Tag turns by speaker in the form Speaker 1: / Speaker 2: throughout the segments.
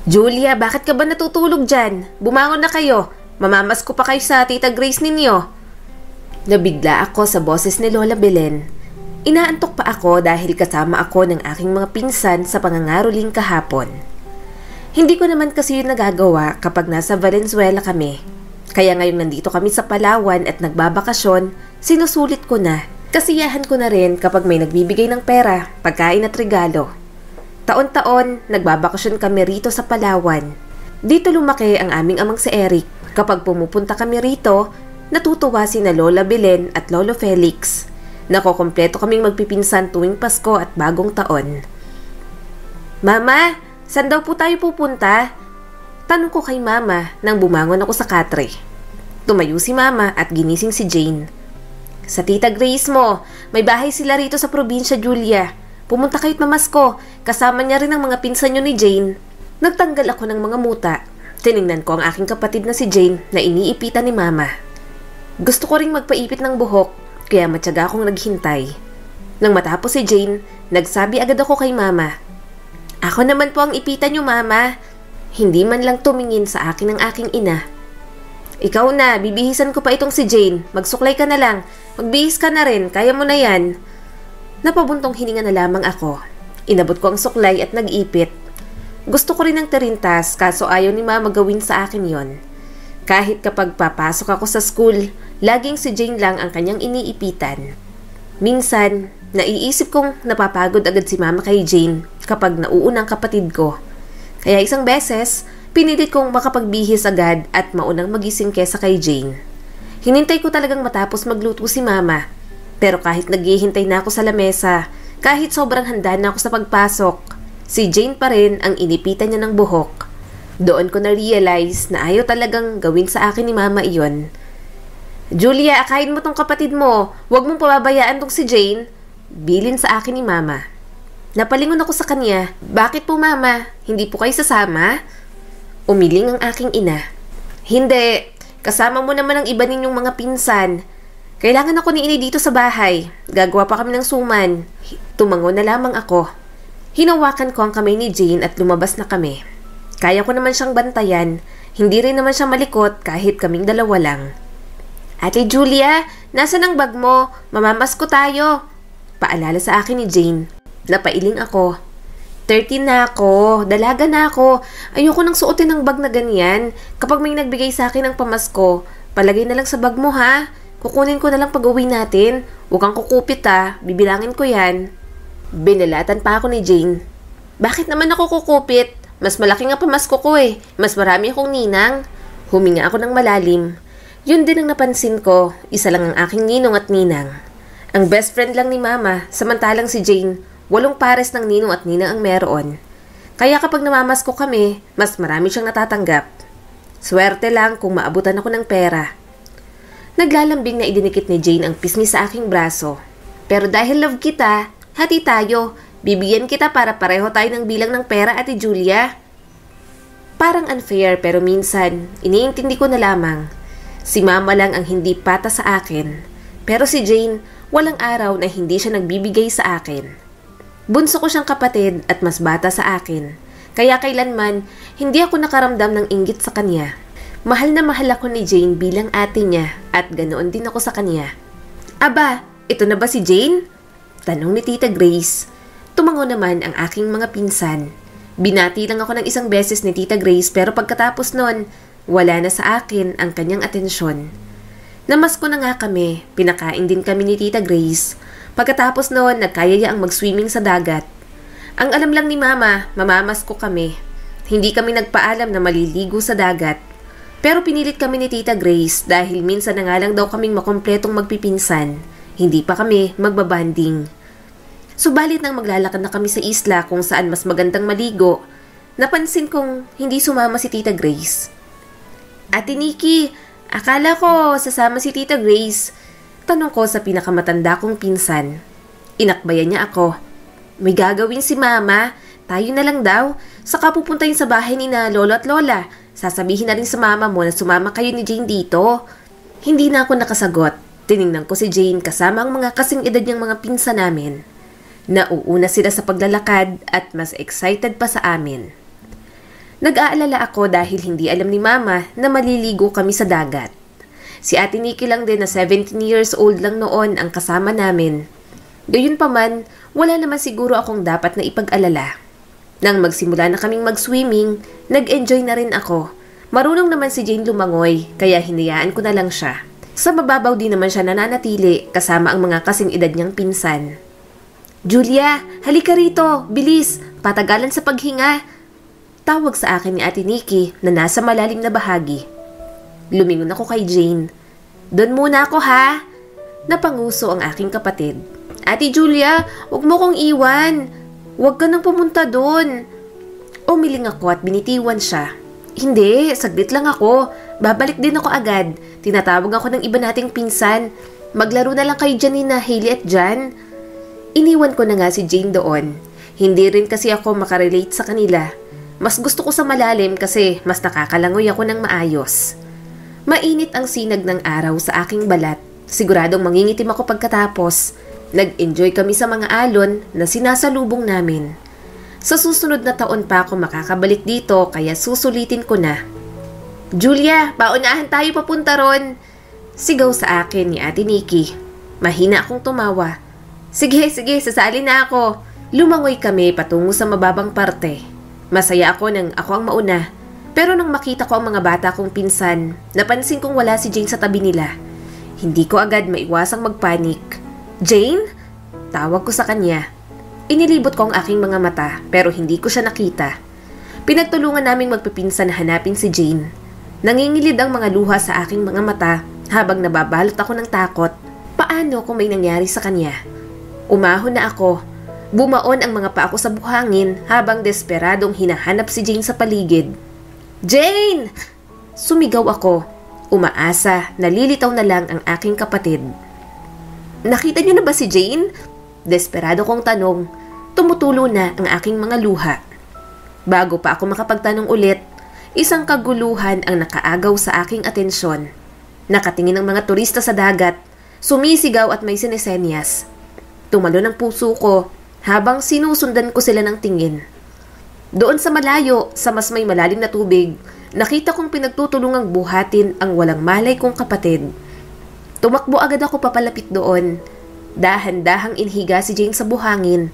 Speaker 1: Julia, bakit ka ba natutulog dyan? Bumangon na kayo. Mamamas ko pa kayo sa Tita Grace ninyo. Nabigla ako sa boses ni Lola Belen. Inaantok pa ako dahil kasama ako ng aking mga pinsan sa pangangaroling kahapon. Hindi ko naman kasi yun nagagawa kapag nasa Valenzuela kami. Kaya ngayong nandito kami sa Palawan at nagbabakasyon, sinusulit ko na. Kasiyahan ko na rin kapag may nagbibigay ng pera, pagkain at regalo. Taon-taon, nagbabakasyon kami rito sa Palawan. Dito lumaki ang aming amang si Eric. Kapag pumupunta kami rito, natutuwa sina Lola Belen at Lolo Felix. Nakokompleto kaming magpipinsan tuwing Pasko at Bagong Taon. Mama, saan daw po tayo pupunta? Tanong ko kay Mama nang bumangon ako sa katre. Tumayo si Mama at ginising si Jane. Sa Tita Grace mo, may bahay sila rito sa probinsya, Julia. Pumunta kayo't mamasko, kasama niya rin ang mga pinsan niyo ni Jane. Nagtanggal ako ng mga muta. Tiningnan ko ang aking kapatid na si Jane na iniipitan ni Mama. Gusto ko ring magpaipit ng buhok, kaya matyaga akong naghintay. Nang matapos si Jane, nagsabi agad ako kay Mama. Ako naman po ang ipitan niyo, Mama. Hindi man lang tumingin sa akin ang aking ina. Ikaw na, bibihisan ko pa itong si Jane. Magsuklay ka na lang. Magbihis ka na rin, kaya mo na yan. Napabuntong hininga na lamang ako. Inabot ko ang suklay at nag-ipit. Gusto ko rin ng tirintas kaso ayaw ni Mama gawin sa akin yon. Kahit kapag papasok ako sa school, laging si Jane lang ang kanyang iniipitan. Minsan, naiisip kong napapagod agad si Mama kay Jane kapag nauuna ang kapatid ko. Kaya isang beses, pinilit kong makapagbihis agad at maunang magising kesa kay Jane. Hinintay ko talagang matapos magluto si Mama. Pero kahit naghihintay na ako sa lamesa, kahit sobrang handa na ako sa pagpasok, si Jane pa rin ang inipitan niya ng buhok. Doon ko na-realize na ayaw talagang gawin sa akin ni Mama iyon. Julia, akain mo tong kapatid mo. Huwag mong pababayaan tong si Jane. Bilin sa akin ni Mama. Napalingon ako sa kanya. Bakit po, Mama? Hindi po kayo sasama? Umiling ang aking ina. Hindi. Kasama mo naman ang iba ninyong mga pinsan. Kailangan ako ni Ini dito sa bahay. Gagawa pa kami ng suman. Tumango na lamang ako. Hinawakan ko ang kamay ni Jane at lumabas na kami. Kaya ko naman siyang bantayan. Hindi rin naman siya malikot kahit kaming dalawa lang. Ate Julia, nasa ng bag mo? Mamamasko tayo. Paalala sa akin ni Jane. Napailing ako. 13 na ako. Dalaga na ako. Ayoko nang suotin ng bag na ganyan. Kapag may nagbigay sa akin ng pamasko, palagay na lang sa bag mo ha. Kukunin ko na lang pag-uwi natin. Huwag kang kukupit ha. Bibilangin ko yan. Binalatan pa ako ni Jane. Bakit naman ako kukupit? Mas malaki nga pamasko ko eh. Mas marami akong ninang. Huminga ako ng malalim. Yun din ang napansin ko. Isa lang ang aking ninong at ninang. Ang best friend lang ni Mama. Samantalang si Jane, 8 pares ng ninong at ninang ang meron. Kaya kapag namamasko kami, mas marami siyang natatanggap. Swerte lang kung maabutan ako ng pera. Naglalambing na idinikit ni Jane ang pisngi sa aking braso. Pero dahil love kita, hati tayo. Bibigyan kita para pareho tayo ng bilang ng pera, Ate Julia. Parang unfair pero minsan, iniintindi ko na lamang. Si Mama lang ang hindi pata sa akin. Pero si Jane, walang araw na hindi siya nagbibigay sa akin. Bunso ko siyang kapatid at mas bata sa akin. Kaya kailanman, hindi ako nakaramdam ng inggit sa kanya. Mahal na mahal ako ni Jane bilang ate niya at ganoon din ako sa kanya. Aba, ito na ba si Jane? Tanong ni Tita Grace. Tumango naman ang aking mga pinsan. Binati lang ako ng isang beses ni Tita Grace pero pagkatapos nun, wala na sa akin ang kanyang atensyon. Namasko na nga kami, pinakain din kami ni Tita Grace. Pagkatapos noon, nagkayaya ang mag-swimming sa dagat. Ang alam lang ni Mama, mamamasko kami. Hindi kami nagpaalam na maliligo sa dagat. Pero pinilit kami ni Tita Grace dahil minsan na nga lang daw kaming makompletong magpipinsan. Hindi pa kami magbabanding. Subalit nang maglalakad na kami sa isla kung saan mas magandang maligo, napansin kong hindi sumama si Tita Grace. Ate Nikki, akala ko sasama si Tita Grace. Tanong ko sa pinakamatanda kong pinsan. Inakbayan niya ako. May gagawin si Mama. Tayo na lang daw. Saka pupuntayin sa bahay ni na Lolo at Lola. Sasabihin na rin sa Mama mo na sumama kayo ni Jane dito. Hindi na ako nakasagot. Tiningnan ko si Jane kasama ang mga kasing edad niyang mga pinsan namin. Nauuna sila sa paglalakad at mas excited pa sa amin. Nag-aalala ako dahil hindi alam ni Mama na maliligo kami sa dagat. Si Ate Nikki lang din na 17 years old lang noon ang kasama namin. Gayunpaman, wala naman siguro akong dapat na ipag-alala. Nang magsimula na kaming mag-swimming, nag-enjoy na rin ako. Marunong naman si Jane lumangoy, kaya hinayaan ko na lang siya. Sa mababaw din naman siya nananatili kasama ang mga kasing edad niyang pinsan. "Julia, halika rito, bilis, patagalan sa paghinga." Tawag sa akin ni Ate Nikki na nasa malalim na bahagi. Lumingon ako kay Jane. "Doon muna ako ha." Napanguso ang aking kapatid. "Ate Julia, huwag mo kong iwan. Huwag ka nang pumunta doon." Umiling ako at binitiwan siya. "Hindi, saglit lang ako. Babalik din ako agad. Tinatawag ako ng iba nating pinsan. Maglaro na lang kayo dyan ni na Hailey at Jan." Iniwan ko na nga si Jane doon. Hindi rin kasi ako makarelate sa kanila. Mas gusto ko sa malalim kasi mas nakakalangoy ako ng maayos. Mainit ang sinag ng araw sa aking balat. Siguradong mangingitim ako pagkatapos. Nag-enjoy kami sa mga alon na sinasalubong namin. Sa susunod na taon pa ako makakabalik dito kaya susulitin ko na. "Julia, paunahan tayo papunta ron." Sigaw sa akin ni Ate Nikki. Mahina akong tumawa. Sige, sasali na ako." Lumangoy kami patungo sa mababang parte. Masaya ako nang ako ang mauna. Pero nang makita ko ang mga bata kong pinsan, napansin kong wala si Jane sa tabi nila. Hindi ko agad maiwasang magpanik. "Jane?" Tawag ko sa kanya. Inilibot ko ang aking mga mata pero hindi ko siya nakita. Pinagtulungan naming magpipinsan na hanapin si Jane. Nangingilid ang mga luha sa aking mga mata habang nababalot ako ng takot. Paano kung may nangyari sa kanya? Umahon na ako. Bumaon ang mga paa ko sa buhangin habang desperadong hinahanap si Jane sa paligid. "Jane!" Sumigaw ako. Umaasa, nalilitaw na lang ang aking kapatid. "Nakita niyo na ba si Jane?" Desperado kong tanong. Tumutulo na ang aking mga luha. Bago pa ako makapagtanong ulit, isang kaguluhan ang nakaagaw sa aking atensyon. Nakatingin ang mga turista sa dagat, sumisigaw at may sinesenyas. Tumalo ng puso ko habang sinusundan ko sila ng tingin. Doon sa malayo, sa mas may malalim na tubig, nakita kong pinagtutulungang buhatin ang walang malay kong kapatid. Tumakbo agad ako papalapit doon. Dahan-dahang inhiga si Jane sa buhangin.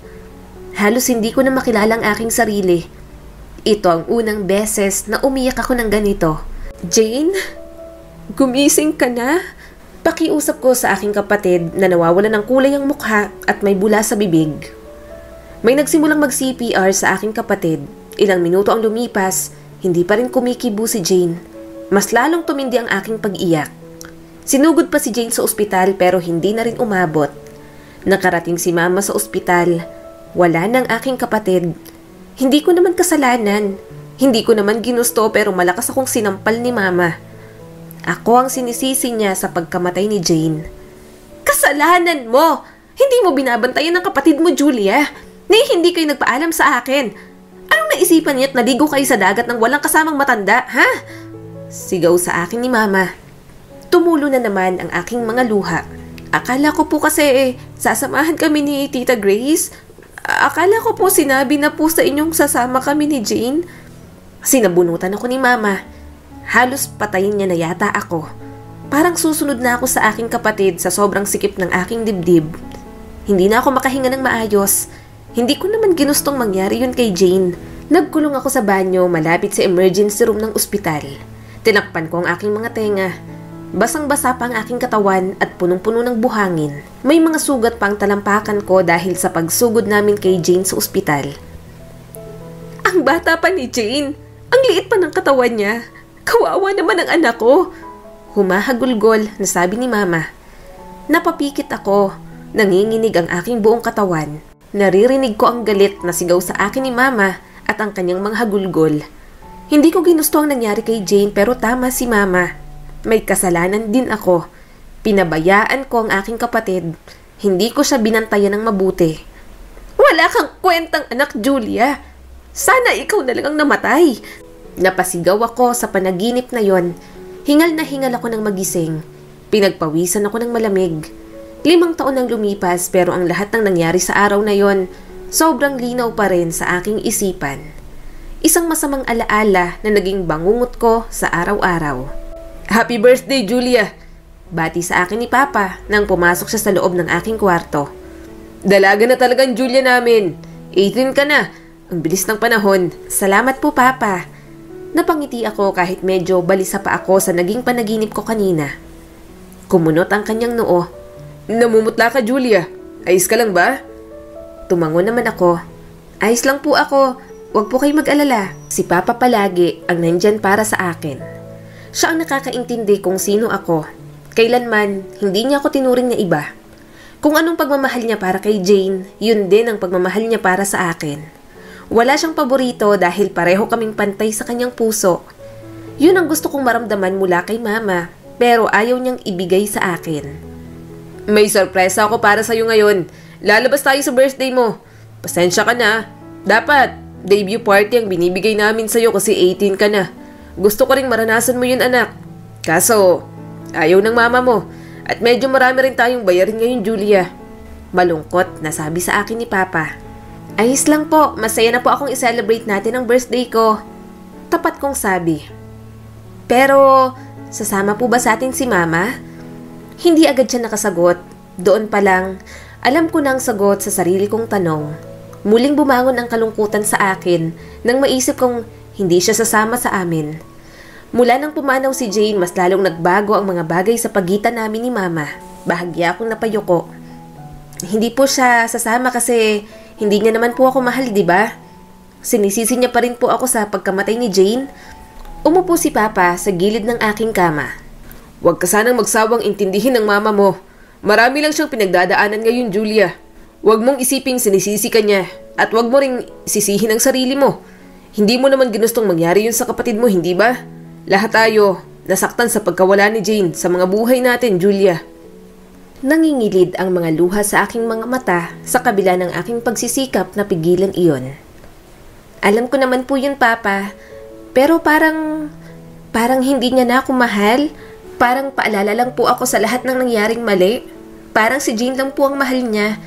Speaker 1: Halos hindi ko na makilala ang aking sarili. Ito ang unang beses na umiyak ako ng ganito. "Jane? Gumising ka na?" Pakiusap ko sa aking kapatid na nawawalan ng kulay ang mukha at may bula sa bibig. May nagsimulang mag-CPR sa aking kapatid. Ilang minuto ang lumipas, hindi pa rin kumikibo si Jane. Mas lalong tumindi ang aking pag-iyak. Sinugod pa si Jane sa ospital pero hindi na rin umabot. Nakarating si Mama sa ospital. Wala ng aking kapatid. Hindi ko naman kasalanan. Hindi ko naman ginusto pero malakas akong sinampal ni Mama. Ako ang sinisisi niya sa pagkamatay ni Jane. "Kasalanan mo! Hindi mo binabantayan ng kapatid mo, Julia. Hindi kayo nagpaalam sa akin. Anong naisipan niya't naligo kayo sa dagat ng walang kasamang matanda, ha?" Sigaw sa akin ni Mama. Tumulo na naman ang aking mga luha. "Akala ko po kasi sasamahan kami ni Tita Grace. Akala ko po sinabi na po sa inyong sasama kami ni Jane." Sinabunutan ako ni Mama. Halos patayin niya na yata ako. Parang susunod na ako sa aking kapatid sa sobrang sikip ng aking dibdib. Hindi na ako makahinga ng maayos. Hindi ko naman ginustong mangyari yun kay Jane. Nagkulong ako sa banyo malapit sa emergency room ng ospital. Tinakpan ko ang aking mga tenga. Basang-basa pa ang aking katawan at punong-puno ng buhangin. May mga sugat pang talampakan ko dahil sa pagsugod namin kay Jane sa ospital. "Ang bata pa ni Jane. Ang liit pa ng katawan niya. Kawawa naman ang anak ko." Humahagulgol na sabi ni Mama. Napapikit ako. Nanginginig ang aking buong katawan. Naririnig ko ang galit na sigaw sa akin ni Mama at ang kanyang mga hagulgol. Hindi ko ginusto ang nangyari kay Jane pero tama si Mama. May kasalanan din ako. Pinabayaan ko ang aking kapatid. Hindi ko siya binantayan ng mabuti. "Wala kang kwentang anak, Julia. Sana ikaw na lang ang namatay." Napasigaw ako sa panaginip na yon. Hingal na hingal ako ng magising. Pinagpawisan ako ng malamig. 5 taon ang lumipas pero ang lahat ng nangyari sa araw na yon, sobrang linaw pa rin sa aking isipan. Isang masamang alaala na naging bangungot ko sa araw-araw. Happy birthday, Julia! Bati sa akin ni Papa nang pumasok siya sa loob ng aking kwarto. Dalaga na talagang Julia namin. 18 ka na. Ang bilis ng panahon. Salamat po, Papa. Napangiti ako kahit medyo balisa pa ako sa naging panaginip ko kanina. Kumunot ang kanyang noo. Namumutla ka, Julia. Ayos ka lang ba? Tumango naman ako. Ayos lang po ako. Huwag po kayo mag-alala. Si Papa palagi ang nandyan para sa akin. Siya ang nakakaintindi kung sino ako. Kailanman, hindi niya ako tinuring na iba. Kung anong pagmamahal niya para kay Jane, yun din ang pagmamahal niya para sa akin. Wala siyang paborito dahil pareho kaming pantay sa kanyang puso. Yun ang gusto kong maramdaman mula kay Mama, pero ayaw niyang ibigay sa akin. May sorpresa ako para sa'yo ngayon. Lalabas tayo sa birthday mo. Pasensya ka na. Dapat debut party ang binibigay namin sa'yo kasi 18 ka na. Gusto ko ring maranasan mo yun, anak. Kaso, ayaw ng mama mo. At medyo marami rin tayong bayarin ngayon, Julia. Malungkot na sabi sa akin ni Papa. Ayos lang po, masaya na po akong i-celebrate natin ang birthday ko. Tapat kong sabi. Pero, sasama po ba sa atin si Mama? Hindi agad siya nakasagot. Doon pa lang, alam ko na ang sagot sa sarili kong tanong. Muling bumangon ang kalungkutan sa akin nang maisip kong hindi siya sasama sa amin. Mula nang pumanaw si Jane, mas lalong nagbago ang mga bagay sa pagitan namin ni Mama. Bahagya akong napayuko. Hindi po siya sasama kasi hindi niya naman po ako mahal, di ba? Sinisisi niya pa rin po ako sa pagkamatay ni Jane. Umupo si Papa sa gilid ng aking kama. Huwag ka sanang magsawang intindihin ng mama mo. Marami lang siyang pinagdadaanan ngayon, Julia. Huwag mong isiping sinisisi ka niya at huwag mo ring sisihin ang sarili mo. Hindi mo naman ginustong mangyari yun sa kapatid mo, hindi ba? Lahat tayo nasaktan sa pagkawala ni Jane sa mga buhay natin, Julia. Nangingilid ang mga luha sa aking mga mata sa kabila ng aking pagsisikap na pigilan iyon. Alam ko naman po yun, Papa. Pero parang hindi niya na ako mahal. Parang paalala lang po ako sa lahat ng nangyaring mali. Parang si Jane lang po ang mahal niya.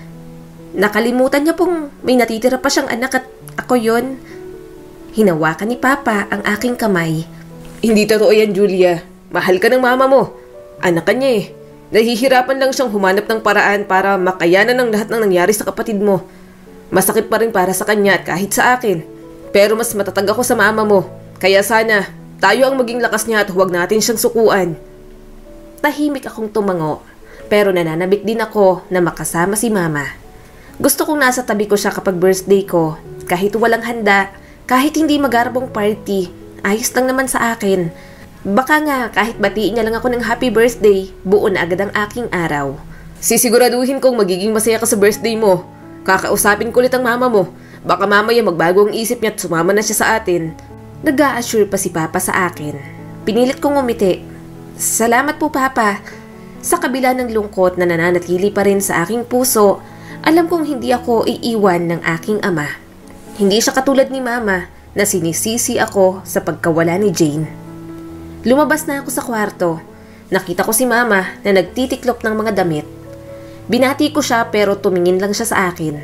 Speaker 1: Nakalimutan niya pong may natitira pa siyang anak at ako yon. Hinawakan ni Papa ang aking kamay. Hindi totoo yan, Julia. Mahal ka ng mama mo. Anak ka niya eh. Nahihirapan lang siyang humanap ng paraan para makayanan ng lahat ng nangyari sa kapatid mo. Masakit pa rin para sa kanya at kahit sa akin. Pero mas matatag ako sa mama mo. Kaya sana, tayo ang maging lakas niya at huwag natin siyang sukuan. Tahimik akong tumango. Pero nananabik din ako na makasama si Mama. Gusto kong nasa tabi ko siya kapag birthday ko. Kahit walang handa, kahit hindi magarbong party, ayos lang naman sa akin. Baka nga kahit batiin niya lang ako ng happy birthday, buo na agad ang aking araw. Sisiguraduhin kong magiging masaya ka sa birthday mo. Kakausapin ko ulit ang mama mo. Baka mamaya magbago ang isip niya at sumama na siya sa atin. Nag-a-assure pa si Papa sa akin. Pinilit kong umiti. Salamat po, Papa. Sa kabila ng lungkot na nananatili pa rin sa aking puso, alam kong hindi ako iiwan ng aking ama. Hindi siya katulad ni Mama na sinisisi ako sa pagkawala ni Jane. Lumabas na ako sa kwarto. Nakita ko si Mama na nagtitiklop ng mga damit. Binati ko siya pero tumingin lang siya sa akin.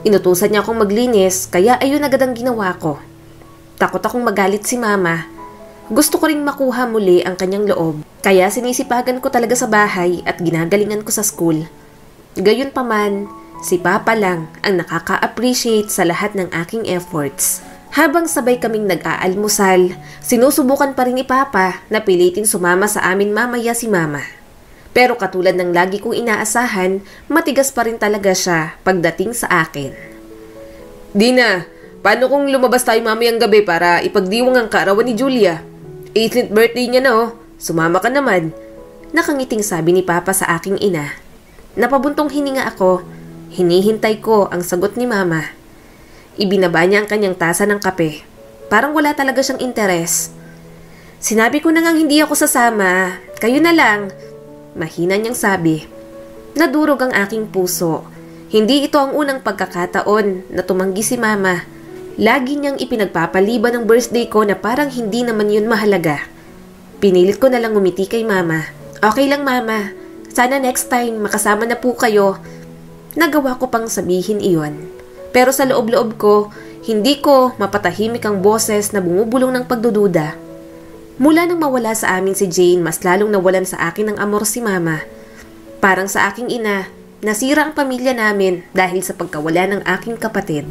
Speaker 1: Inutusan niya akong maglinis kaya ayun agad ang ginawa ko. Takot akong magalit si Mama. Gusto ko ring makuha muli ang kanyang loob. Kaya sinisipagan ko talaga sa bahay at ginagalingan ko sa school. Gayunpaman, si Papa lang ang nakaka-appreciate sa lahat ng aking efforts. Habang sabay kaming nag-aalmusal, sinusubukan pa rin ni Papa na pilitin sumama sa amin mamaya si Mama. Pero katulad ng lagi kong inaasahan, matigas pa rin talaga siya pagdating sa akin. Dina, paano kung lumabas tayo mamayang gabi para ipagdiwang ang kaarawan ni Julia? 18th birthday niya na oh, sumama ka naman. Nakangiting sabi ni Papa sa aking ina. Napabuntong hininga ako. Hinihintay ko ang sagot ni Mama. Ibinaba niya ang kanyang tasa ng kape. Parang wala talaga siyang interes. Sinabi ko na ngang hindi ako sasama. Kayo na lang. Mahina niyang sabi. Nadurog ang aking puso. Hindi ito ang unang pagkakataon na tumanggi si Mama. Lagi niyang ipinagpapaliban ng birthday ko na parang hindi naman yun mahalaga. Pinilit ko na lang umiti kay Mama. Okay lang, Mama. Sana next time makasama na po kayo. Nagawa ko pang sabihin iyon. Pero sa loob-loob ko, Hindi ko mapatahimik ang boses na bumubulong ng pagdududa. Mula nang mawala sa amin si Jane, mas lalong nawalan sa akin ng amor si Mama. Parang sa aking ina, nasira ang pamilya namin dahil sa pagkawala ng aking kapatid.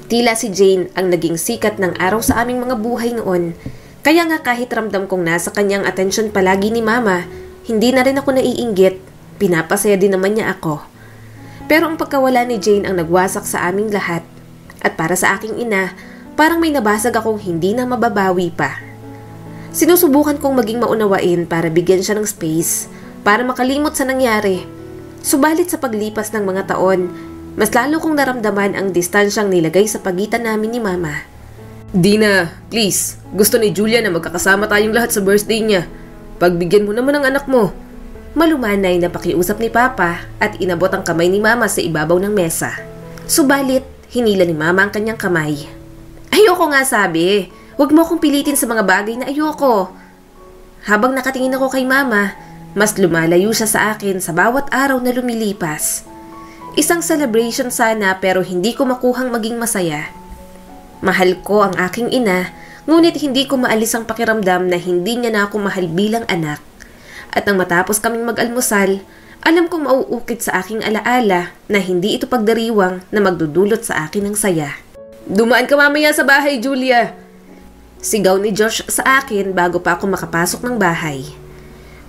Speaker 1: Tila si Jane ang naging sikat ng araw sa aming mga buhay noon. Kaya nga kahit ramdam kong nasa kanyang atensyon palagi ni Mama, hindi na rin ako naiinggit. Pinapasaya din naman niya ako. Pero ang pagkawala ni Jane ang nagwasak sa aming lahat. At para sa aking ina, parang may nabasag akong hindi na mababawi pa. Sinusubukan kong maging maunawain para bigyan siya ng space, para makalimot sa nangyari. Subalit sa paglipas ng mga taon, mas lalo kong naramdaman ang distansyang nilagay sa pagitan namin ni Mama.
Speaker 2: Dina, please. Gusto ni Julia na magkakasama tayong lahat sa birthday niya. Pagbigyan mo naman ang anak mo.
Speaker 1: Malumanay na pakiusap ni Papa at inabot ang kamay ni Mama sa ibabaw ng mesa. Subalit, hinila ni Mama ang kanyang kamay. Ayoko nga sabi. Huwag mo akong pilitin sa mga bagay na ayoko. Habang nakatingin ako kay Mama, mas lumalayo siya sa akin sa bawat araw na lumilipas. Isang celebration sana pero hindi ko makuhang maging masaya. Mahal ko ang aking ina, ngunit hindi ko maalis ang pakiramdam na hindi niya na ako mahal bilang anak. At nang matapos kaming mag-almusal, alam kong mauukit sa aking alaala na hindi ito pagdiriwang na magdudulot sa akin ng saya.
Speaker 2: Dumaan ka mamaya sa bahay, Julia!
Speaker 1: Sigaw ni Josh sa akin bago pa ako makapasok ng bahay.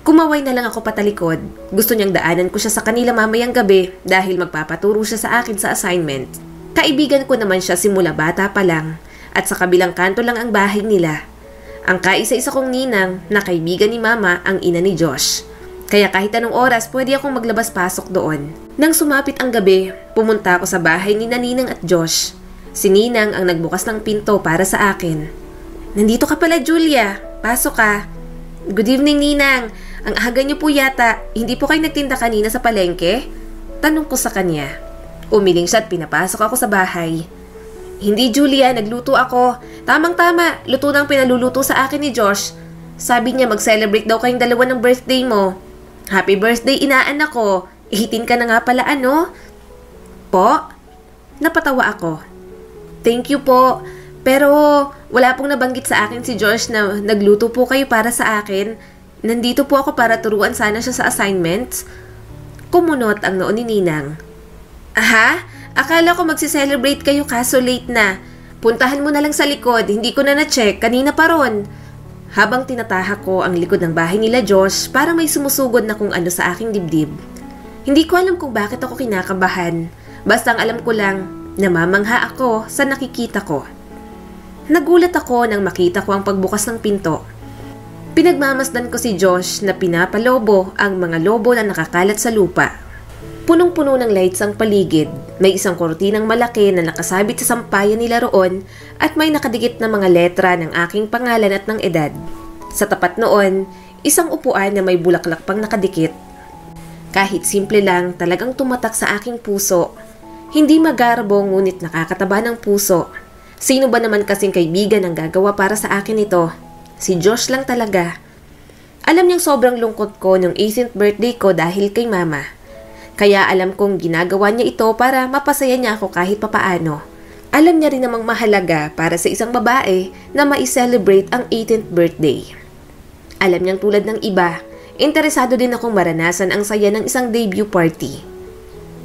Speaker 1: Kumaway na lang ako patalikod. Gusto niyang daanan ko siya sa kanila mamayang gabi dahil magpapaturo siya sa akin sa assignment. Kaibigan ko naman siya simula bata pa lang at sa kabilang kanto lang ang bahay nila. Ang kaisa-isa kong ninang na kaibigan ni Mama ang ina ni Josh. Kaya kahit anong oras pwede akong maglabas-pasok doon. Nang sumapit ang gabi, pumunta ako sa bahay ni Ninang at Josh. Si Ninang ang nagbukas ng pinto para sa akin. Nandito ka pala, Julia. Pasok ka. Good evening, Ninang. Ang aga niyo po yata. Hindi po kayo nagtinda kanina sa palengke? Tanong ko sa kanya. Umiling siya at pinapasok ako sa bahay. Hindi, Julia. Nagluto ako. Tamang-tama. Luto ng pinaluluto sa akin ni Josh. Sabi niya mag-celebrate daw kayong dalawa ng birthday mo. Happy birthday, inaanak ko. 18 ka na nga pala, ano? Po? Napatawa ako. Thank you po. Pero wala pong nabanggit sa akin si Josh na nagluto po kayo para sa akin. Nandito po ako para turuan sana siya sa assignments. Kumunot ang noo ni Ninang. Aha? Akala ko magsi-celebrate kayo kaso late na. Puntahan mo na lang sa likod, hindi ko na na-check, kanina pa ron. Habang tinataha ko ang likod ng bahay nila Josh, parang may sumusugod na kung ano sa aking dibdib. Hindi ko alam kung bakit ako kinakabahan. Basta ang alam ko lang, namamangha ako sa nakikita ko. Nagulat ako nang makita ko ang pagbukas ng pinto. Pinagmamasdan ko si Josh na pinapalobo ang mga lobo na nakakalat sa lupa. Punong-puno ng lights ang paligid. May isang kortinang malaki na nakasabit sa sampayan nila roon at may nakadikit na mga letra ng aking pangalan at ng edad. Sa tapat noon, isang upuan na may bulaklak pang nakadikit. Kahit simple lang, talagang tumatak sa aking puso. Hindi magarbo ngunit nakakataba ng puso. Sino ba naman kasing kaibigan ang gagawa para sa akin ito? Si Josh lang talaga. Alam niyang sobrang lungkot ko nung 18th birthday ko dahil kay Mama. Kaya alam kong ginagawa niya ito para mapasaya niya ako kahit papaano. Alam niya rin namang mahalaga para sa isang babae na ma-celebrate ang 18th birthday. Alam niyang tulad ng iba, interesado din akong maranasan ang saya ng isang debut party.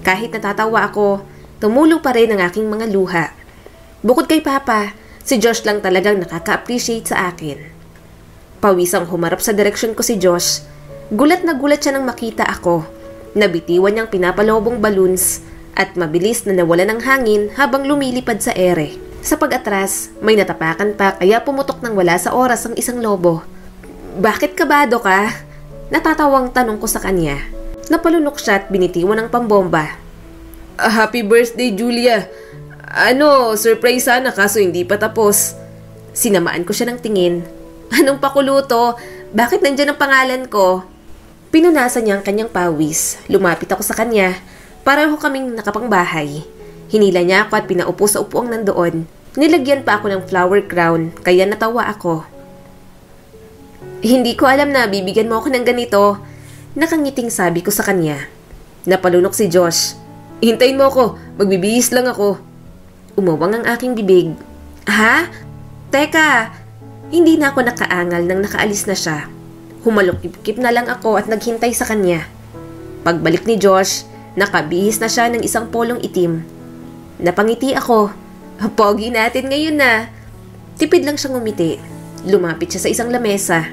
Speaker 1: Kahit natatawa ako, tumulo pa rin ang aking mga luha. Bukod kay Papa, si Josh lang talagang nakaka-appreciate sa akin. Pawisang humarap sa direksyon ko si Josh. Gulat na gulat siya nang makita ako. Nabitiwan niyang pinapalobong balloons at mabilis na nawala ng hangin habang lumilipad sa ere. Sa pag-atras, may natapakan pa kaya pumutok ng wala sa oras ang isang lobo. Bakit kabado ka? Natatawang tanong ko sa kanya. Napalunok siya at binitiwan ng pambomba.
Speaker 2: Happy birthday, Julia! Surprise sana kaso hindi pa tapos.
Speaker 1: Sinamaan ko siya ng tingin. Anong pakuluto? Bakit nandyan ang pangalan ko? Pinunasan niya ang kanyang pawis. Lumapit ako sa kanya. Pareho kaming nakapangbahay. Hinila niya ako at pinaupo sa upuang nandoon. Nilagyan pa ako ng flower crown, kaya natawa ako. Hindi ko alam na bibigyan mo ako ng ganito. Nakangiting sabi ko sa kanya. Napalunok si Josh.
Speaker 2: Hintayin mo ako, magbibihis lang ako.
Speaker 1: Umawang ang aking bibig. Ha? Teka, hindi na ako nakaangal nang nakaalis na siya. Humalok-ipkip na lang ako at naghintay sa kanya. Pagbalik ni Josh, nakabihis na siya ng isang polong itim. Napangiti ako. Pogi natin ngayon na. Tipid lang siyang ngumiti. Lumapit siya sa isang lamesa.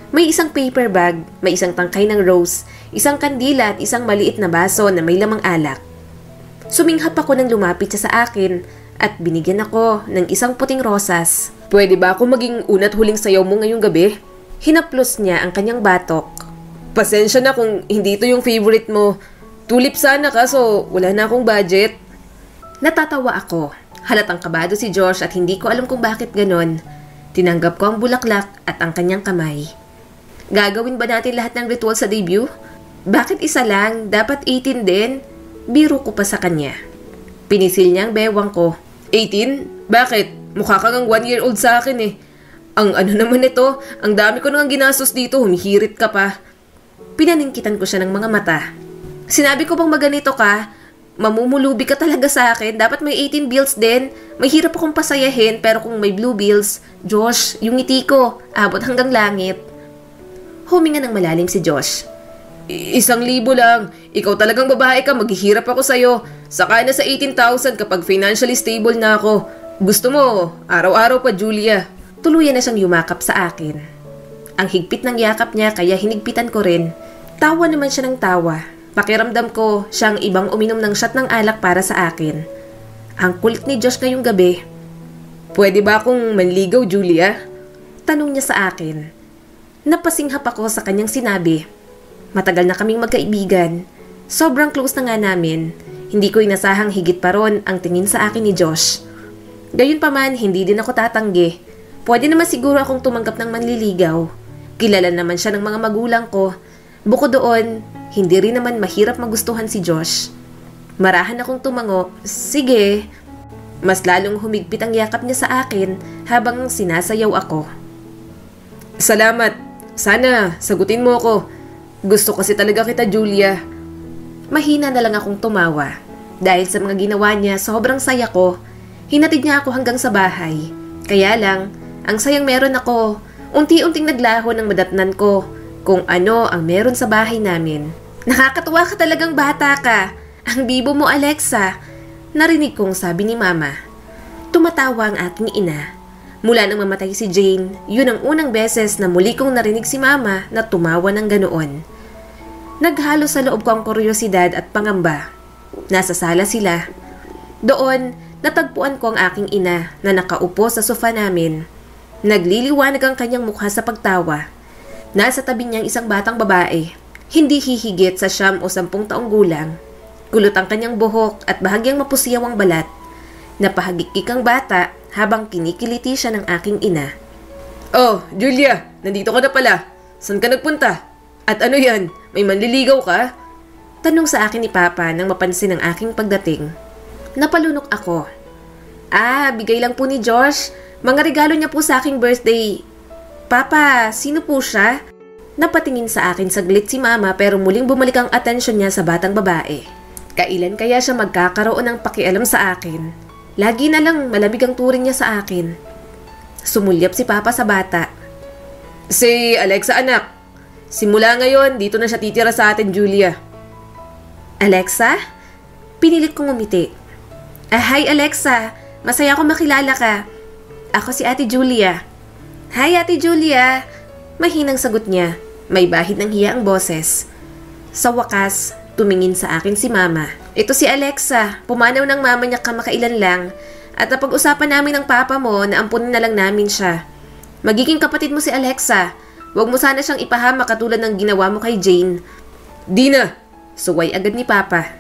Speaker 1: May isang paper bag, may isang tangkay ng rose, isang kandila at isang maliit na baso na may lamang alak. Suminghap ako nang lumapit siya sa akin at binigyan ako ng isang puting rosas.
Speaker 2: Pwede ba ako maging una't huling sayaw mo ngayong gabi?
Speaker 1: Hinaplos niya ang kanyang batok.
Speaker 2: Pasensya na kung hindi ito yung favorite mo. Tulip sana kaso wala na akong budget.
Speaker 1: Natatawa ako. Halatang kabado si Josh at hindi ko alam kung bakit ganon. Tinanggap ko ang bulaklak at ang kanyang kamay. Gagawin ba natin lahat ng ritual sa debut? Bakit isa lang? Dapat 18 din? Biro ko pa sa kanya. Pinisil niya ang bewang ko.
Speaker 2: 18? Bakit? Mukha kang 1-year-old sa akin eh. Ang ano naman ito, ang dami ko nang ginastos dito, humihirit ka pa.
Speaker 1: Pinaningkitan ko siya ng mga mata. Sinabi ko bang maganito ka? Mamumulubi ka talaga sa akin. Dapat may 18 bills din. May hirap akong pasayahin pero kung may blue bills, Josh, yung ngiti ko, abot hanggang langit. Huminga ng malalim si Josh.
Speaker 2: 1,000 lang. Ikaw talagang babae ka, maghihirap ako sa'yo. Saka na sa 18,000 kapag financially stable na ako. Gusto mo, araw-araw pa, Julia.
Speaker 1: Tuluyan na siyang yumakap sa akin. Ang higpit ng yakap niya kaya hinigpitan ko rin. Tawa naman siya ng tawa. Pakiramdam ko siyang ibang uminom ng shot ng alak para sa akin. Ang kulit ni Josh ngayong gabi.
Speaker 2: Pwede ba akong manligaw, Julia?
Speaker 1: Tanong niya sa akin. Napasinghap ako sa kanyang sinabi. Matagal na kaming magkaibigan. Sobrang close na nga namin. Hindi ko inasahang higit pa ron ang tingin sa akin ni Josh. Gayunpaman, hindi din ako tatanggi. Pwede naman siguro akong tumanggap ng manliligaw. Kilala naman siya ng mga magulang ko. Bukod doon, hindi rin naman mahirap magustuhan si Josh. Marahan akong tumango. Sige. Mas lalong humigpit ang yakap niya sa akin habang sinasayaw ako.
Speaker 2: Salamat. Sana, sagutin mo ako. Gusto kasi talaga kita, Julia.
Speaker 1: Mahina na lang akong tumawa. Dahil sa mga ginawa niya, sobrang saya ko. Hinatid niya ako hanggang sa bahay. Kaya lang, ang sayang meron ako. Unti-unting naglaho ng madatnan ko kung ano ang meron sa bahay namin. Nakakatuwa ka talagang bata ka. Ang bibo mo, Alexa. Narinig kong sabi ni Mama. Tumatawa ang aking ina. Mula nang mamatay si Jane, yun ang unang beses na muli kong narinig si Mama na tumawa ng ganoon. Naghalo sa loob ko ang kuryosidad at pangamba. Nasa sala sila. Doon, natagpuan ko ang aking ina na nakaupo sa sofa namin. Nagliliwanag ang kanyang mukha sa pagtawa. Nasa tabi niyang isang batang babae. Hindi hihigit sa 9 o 10 taong gulang. Kulot ang kanyang buhok at bahagyang mapusiyaw ang balat. Napahagikik ang bata habang kinikiliti siya ng aking ina.
Speaker 2: Oh, Julia, nandito ka na pala. Saan ka nagpunta? At ano yan? May manliligaw ka?
Speaker 1: Tanong sa akin ni Papa nang mapansin ang aking pagdating. Napalunok ako. Bigay lang po ni Josh. Mga regalo niya po sa aking birthday. Papa, sino po siya? Napatingin sa akin saglit si Mama pero muling bumalik ang atensyon niya sa batang babae. Kailan kaya siya magkakaroon ng pakialam sa akin? Lagi na lang malamig ang turing niya sa akin. Sumulyap si Papa sa bata.
Speaker 2: Si Alexa, anak. Simula ngayon, dito na siya titira sa atin, Julia.
Speaker 1: Alexa? Pinilit kong umiti. Hi Alexa, masaya akong makilala ka. Ako si Ate Julia. Hi Ate Julia. Mahinang sagot niya. May bahid ng hiya ang boses. Sa wakas, tumingin sa akin si Mama. Ito si Alexa. Pumanaw ng mama niya kamakailan lang. At napag-usapan namin ng papa mo na ampunin na lang namin siya. Magiging kapatid mo si Alexa. Huwag mo sana siyang ipahama katulad ng ginawa mo kay Jane.
Speaker 2: Dina!
Speaker 1: Suway agad ni Papa.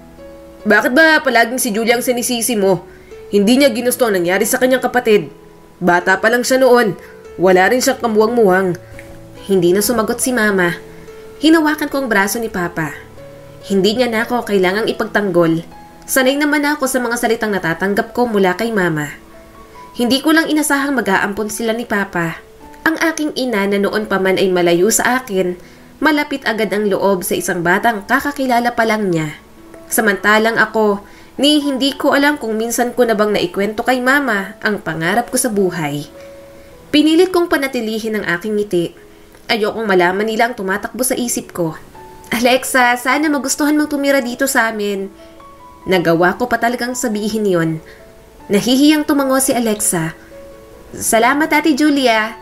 Speaker 2: Bakit ba palaging si Julia ang sinisisi mo? Hindi niya ginusto ang nangyari sa kanyang kapatid. Bata pa lang siya noon. Wala rin siyang kamuwang-muwang.
Speaker 1: Hindi na sumagot si Mama. Hinawakan ko ang braso ni Papa. Hindi niya na ako kailangang ipagtanggol. Sanay naman ako sa mga salitang natatanggap ko mula kay Mama. Hindi ko lang inasahang mag-aampon sila ni Papa. Ang aking ina na noon pa man ay malayo sa akin, malapit agad ang loob sa isang batang kakakilala pa lang niya. Samantalang ako, Ni hindi ko alam kung minsan ko na bang naikwento kay mama ang pangarap ko sa buhay. Pinilit kong panatilihin ang aking ngiti. Ayokong malaman nila ang tumatakbo sa isip ko. Alexa, sana magustuhan mong tumira dito sa amin. Nagawa ko pa talagang sabihin yon. Nahihiyang tumango si Alexa. Salamat, Ate Julia.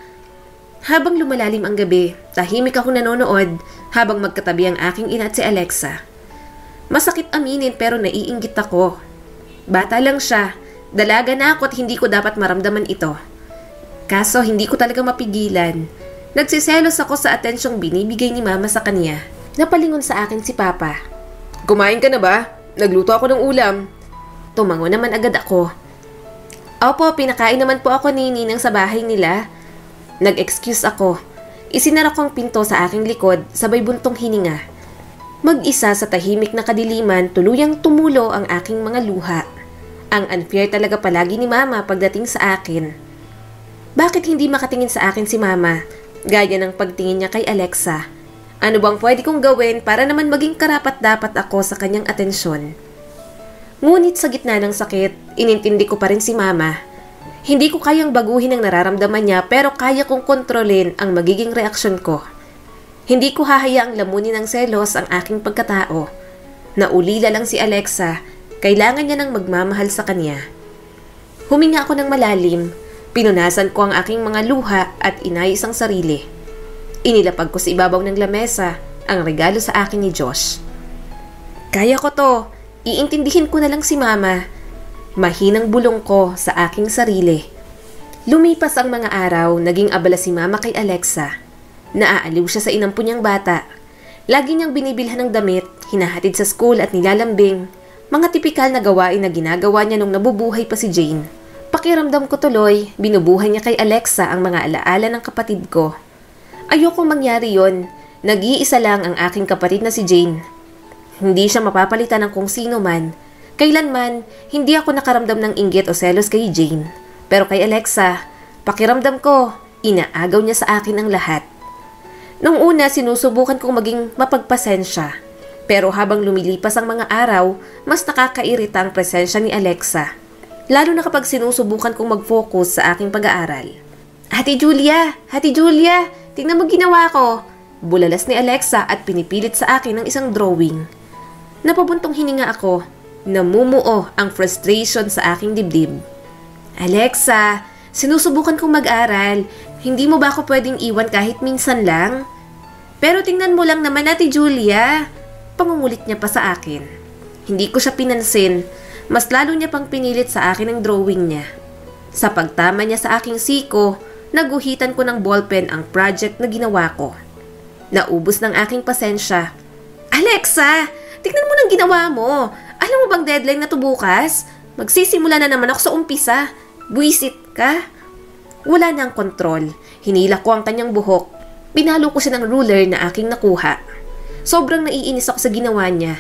Speaker 1: Habang lumalalim ang gabi, tahimik ako nanonood habang magkatabi ang aking ina at si Alexa. Masakit aminin pero naiinggit ako. Bata lang siya, dalaga na ako at hindi ko dapat maramdaman ito. Kaso hindi ko talaga mapigilan. Nagsiselos ako sa atensyong binibigay ni mama sa kanya. Napalingon sa akin si papa.
Speaker 2: Kumain ka na ba? Nagluto ako ng ulam.
Speaker 1: Tumango naman agad ako. Opo, pinakain naman po ako ni Ninang sa bahay nila. Nag-excuse ako. Isinara ko ang pinto sa aking likod, sabay buntong hininga. Mag-isa sa tahimik na kadiliman, tuluyang tumulo ang aking mga luha. Ang unfair talaga palagi ni mama pagdating sa akin. Bakit hindi makatingin sa akin si mama? Gaya ng pagtingin niya kay Alexa. Ano bang pwede kong gawin para naman maging karapat-dapat ako sa kanyang atensyon? Ngunit sa gitna ng sakit, inintindi ko pa rin si mama. Hindi ko kayang baguhin ang nararamdaman niya pero kaya kong kontrolin ang magiging reaksyon ko. Hindi ko hahayaang lamunin ng selos ang aking pagkatao. Naulila lang si Alexa, kailangan niya ng magmamahal sa kanya. Huminga ako ng malalim, pinunasan ko ang aking mga luha at inayos ang sarili. Inilapag ko sa ibabaw ng lamesa ang regalo sa akin ni Josh. Kaya ko to. Iintindihin ko na lang si mama. Mahinang bulong ko sa aking sarili. Lumipas ang mga araw, naging abala si mama kay Alexa. Naaaliw siya sa inampo niyang bata. Lagi niyang binibilhan ng damit, hinahatid sa school at nilalambing. Mga tipikal na gawain na ginagawa niya nung nabubuhay pa si Jane. Pakiramdam ko tuloy, binubuhay niya kay Alexa ang mga alaala ng kapatid ko. Ayokong mangyari yon. Nag-iisa lang ang aking kapatid na si Jane. Hindi siya mapapalitan ng kung sino man. Kailanman, hindi ako nakaramdam ng inggit o selos kay Jane. Pero kay Alexa, pakiramdam ko, inaagaw niya sa akin ang lahat. Nung una, sinusubukan kong maging mapagpasensya. Pero habang lumilipas ang mga araw, mas nakakairita ang presensya ni Alexa. Lalo na kapag sinusubukan kong mag-focus sa aking pag-aaral. Ate Julia! Tingnan mo ginawa ko! Bulalas ni Alexa at pinipilit sa akin ng isang drawing. Napabuntong hininga ako. Namumuo ang frustration sa aking dibdib. Alexa, sinusubukan kong mag-aral. Hindi mo ba ako pwedeng iwan kahit minsan lang? Pero tingnan mo lang naman, Ate Julia. Pangungulit niya pa sa akin. Hindi ko siya pinansin. Mas lalo niya pang pinilit sa akin ang drawing niya. Sa pagtama niya sa aking siko, naguhitan ko ng ballpen ang project na ginawa ko. Naubos ng aking pasensya. Alexa! Tignan mo ng ginawa mo. Alam mo bang deadline na to bukas? Magsisimula na naman ako sa umpisa. Buisit ka. Wala na ang kontrol. Hinila ko ang kanyang buhok. Pinalo ko siya ng ruler na aking nakuha. Sobrang naiinis ako sa ginawa niya.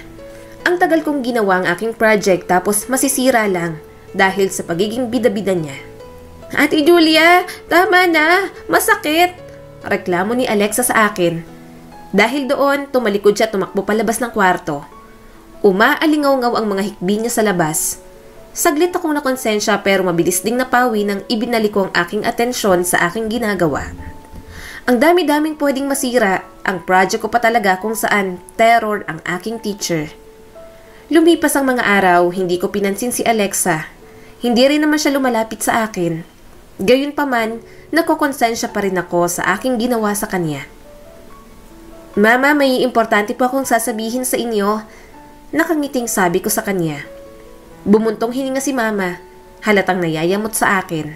Speaker 1: Ang tagal kong ginawa ang aking project tapos masisira lang dahil sa pagiging bida-bida niya. Ate Julia, tama na. Masakit. Reklamo ni Alexa sa akin. Dahil doon, tumalikod siya tumakbo palabas ng kwarto. Umaalingaw-ngaw ang mga hikbi niya sa labas. Saglit akong nakonsensya pero mabilis ding napawi nang ibinalik ko ang aking atensyon sa aking ginagawa. Ang dami-daming pwedeng masira, ang project ko pa talaga kung saan terror ang aking teacher. Lumipas ang mga araw, hindi ko pinansin si Alexa. Hindi rin naman siya lumalapit sa akin. Gayunpaman, nakokonsensya pa rin ako sa aking ginawa sa kanya. Mama, may importante po akong sasabihin sa inyo. Nakangiting sabi ko sa kanya. Bumuntong hininga si mama. Halatang nayayamot sa akin.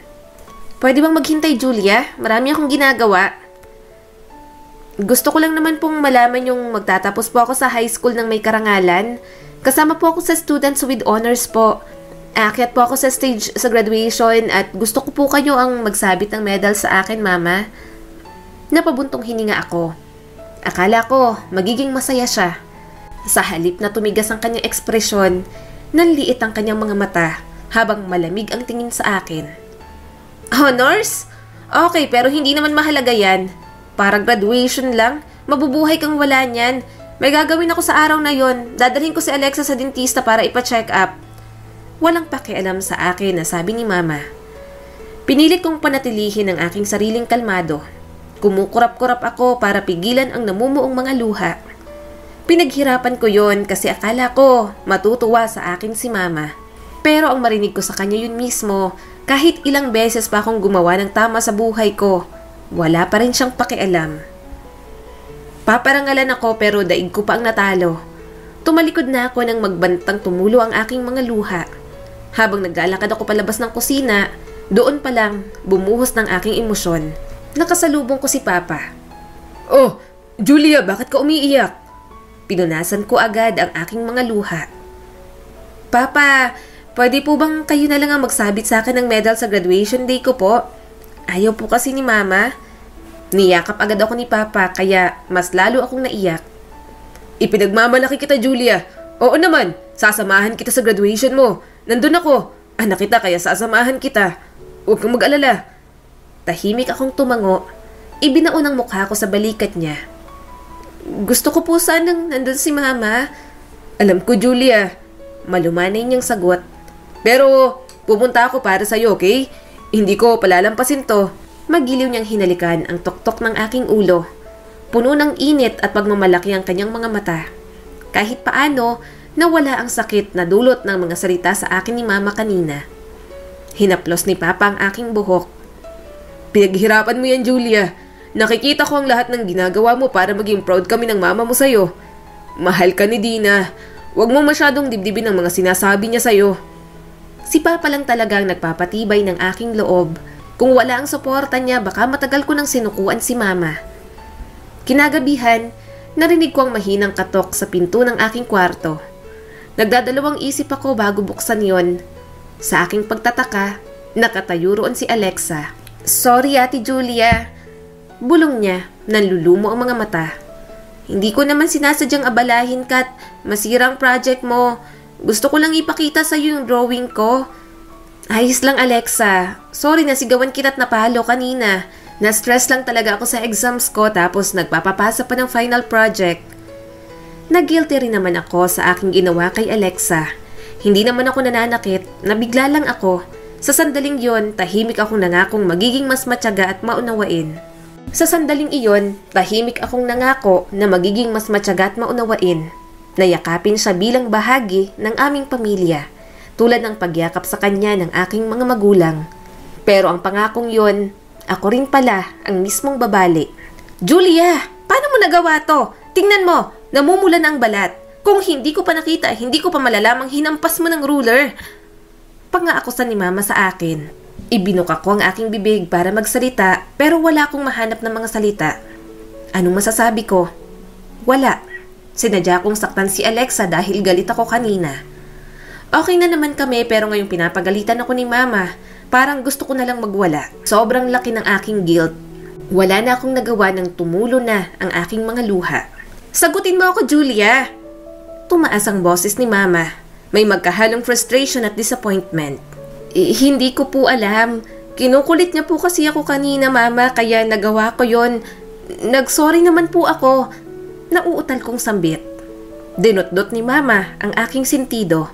Speaker 1: Pwede bang maghintay, Julia? Marami akong ginagawa. Gusto ko lang naman pong malaman yung magtatapos po ako sa high school ng may karangalan. Kasama po ako sa students with honors po. Aakyat po ako sa stage sa graduation at gusto ko po kayo ang magsabit ng medal sa akin, mama. Napabuntong hininga ako. Akala ko magiging masaya siya. Sa halip na tumigas ang kanyang ekspresyon, nanliit ang kanyang mga mata habang malamig ang tingin sa akin. Honors? Okay, pero hindi naman mahalaga yan. Para graduation lang, mabubuhay kang wala niyan. May gagawin ako sa araw na yon. Dadalhin ko si Alexa sa dentista para ipa-check up. Walang pakialam sa akin na sabi ni Mama. Pinilit kong panatilihin ang aking sariling kalmado. Kumukurap-kurap ako para pigilan ang namumuong mga luha. Pinaghirapan ko yon kasi akala ko matutuwa sa akin si Mama. Pero ang marinig ko sa kanya yun mismo, kahit ilang beses pa akong gumawa ng tama sa buhay ko, wala pa rin siyang pakialam. Paparangalan ako pero daig ko pa ang natalo. Tumalikod na ako nang magbantang tumulo ang aking mga luha. Habang naglalakad ako palabas ng kusina, doon pa lang bumuhos ng aking emosyon. Nakasalubong ko si Papa.
Speaker 2: Oh, Julia, bakit ka umiiyak?
Speaker 1: Pinunasan ko agad ang aking mga luha. Papa, pwede po bang kayo na lang ang magsabit sa akin ng medal sa graduation day ko po? Ayaw po kasi ni Mama. Niyakap agad ako ni Papa kaya mas lalo akong naiyak.
Speaker 2: Ipinagmamalaki kita, Julia. Oo naman, sasamahan kita sa graduation mo. Nandun ako. Anak kita kaya sasamahan kita. Huwag kang mag-alala.
Speaker 1: Tahimik akong tumango. Ibinaon ang mukha ko sa balikat niya. Gusto ko po sanang nandun si Mama.
Speaker 2: Alam ko, Julia.
Speaker 1: Malumanay niyang sagot.
Speaker 2: Pero pupunta ako para sa'yo, okay? Hindi ko palalampasin to.
Speaker 1: Magiliw niyang hinalikan ang tuktok ng aking ulo. Puno ng init at pagmamalaki ang kanyang mga mata. Kahit paano, nawala ang sakit na dulot ng mga salita sa akin ni Mama kanina. Hinaplos ni Papa ang aking buhok.
Speaker 2: Pinaghirapan mo yan, Julia. Nakikita ko ang lahat ng ginagawa mo para maging proud kami ng mama mo sa'yo. Mahal ka ni Dina. Huwag mo masyadong dibdibin ang mga sinasabi niya sa'yo.
Speaker 1: Si Papa lang talagang nagpapatibay ng aking loob. Kung wala ang suporta niya, baka matagal ko nang sinukuan si Mama. Kinagabihan, narinig ko ang mahinang katok sa pinto ng aking kwarto. Nagdadalawang isip ako bago buksan yon. Sa aking pagtataka, nakatayo roon si Alexa. Sorry, Ate Julia. Bulong niya, nanlulumo ang mga mata. Hindi ko naman sinasadyang abalahin ka't masirang project mo. Gusto ko lang ipakita sa iyo yung drawing ko. Ayos lang, Alexa. Sorry na sigawan kita't napalo kanina. Na-stress lang talaga ako sa exams ko tapos nagpapapasa pa ng final project. Nag-guilty rin naman ako sa aking ginawa kay Alexa. Hindi naman ako nananakit, nabigla lang ako. Sa sandaling yon, tahimik akong nangakong magiging mas matyaga at maunawain. Sa sandaling iyon, tahimik akong nangako na magiging mas matyaga at maunawain. Nayakapin siya bilang bahagi ng aming pamilya, tulad ng pagyakap sa kanya ng aking mga magulang. Pero ang pangakong yon, ako rin pala ang mismong babali. Julia, paano mo nagawa to? Tingnan mo, namumula na ang balat. Kung hindi ko pa nakita, hindi ko pa malalamang hinampas mo ng ruler. Pangaakusan ni Mama sa akin. Ibinuka ko ang aking bibig para magsalita pero wala akong mahanap ng mga salita. Anong masasabi ko? Wala. Sinadya kong saktan si Alexa dahil galit ako kanina. Okay na naman kami pero ngayong pinapagalitan ako ni Mama. Parang gusto ko na lang magwala. Sobrang laki ng aking guilt. Wala na akong nagawa ng tumulo na ang aking mga luha. Sagutin mo ako, Julia! Tumaas ang boses ni Mama. May magkahalong frustration at disappointment. Hindi ko po alam. Kinukulit niya po kasi ako kanina, Mama, kaya nagawa ko yon. Nagsorry naman po ako. Nauutal kong sambit. Dinot-dot ni Mama ang aking sentido.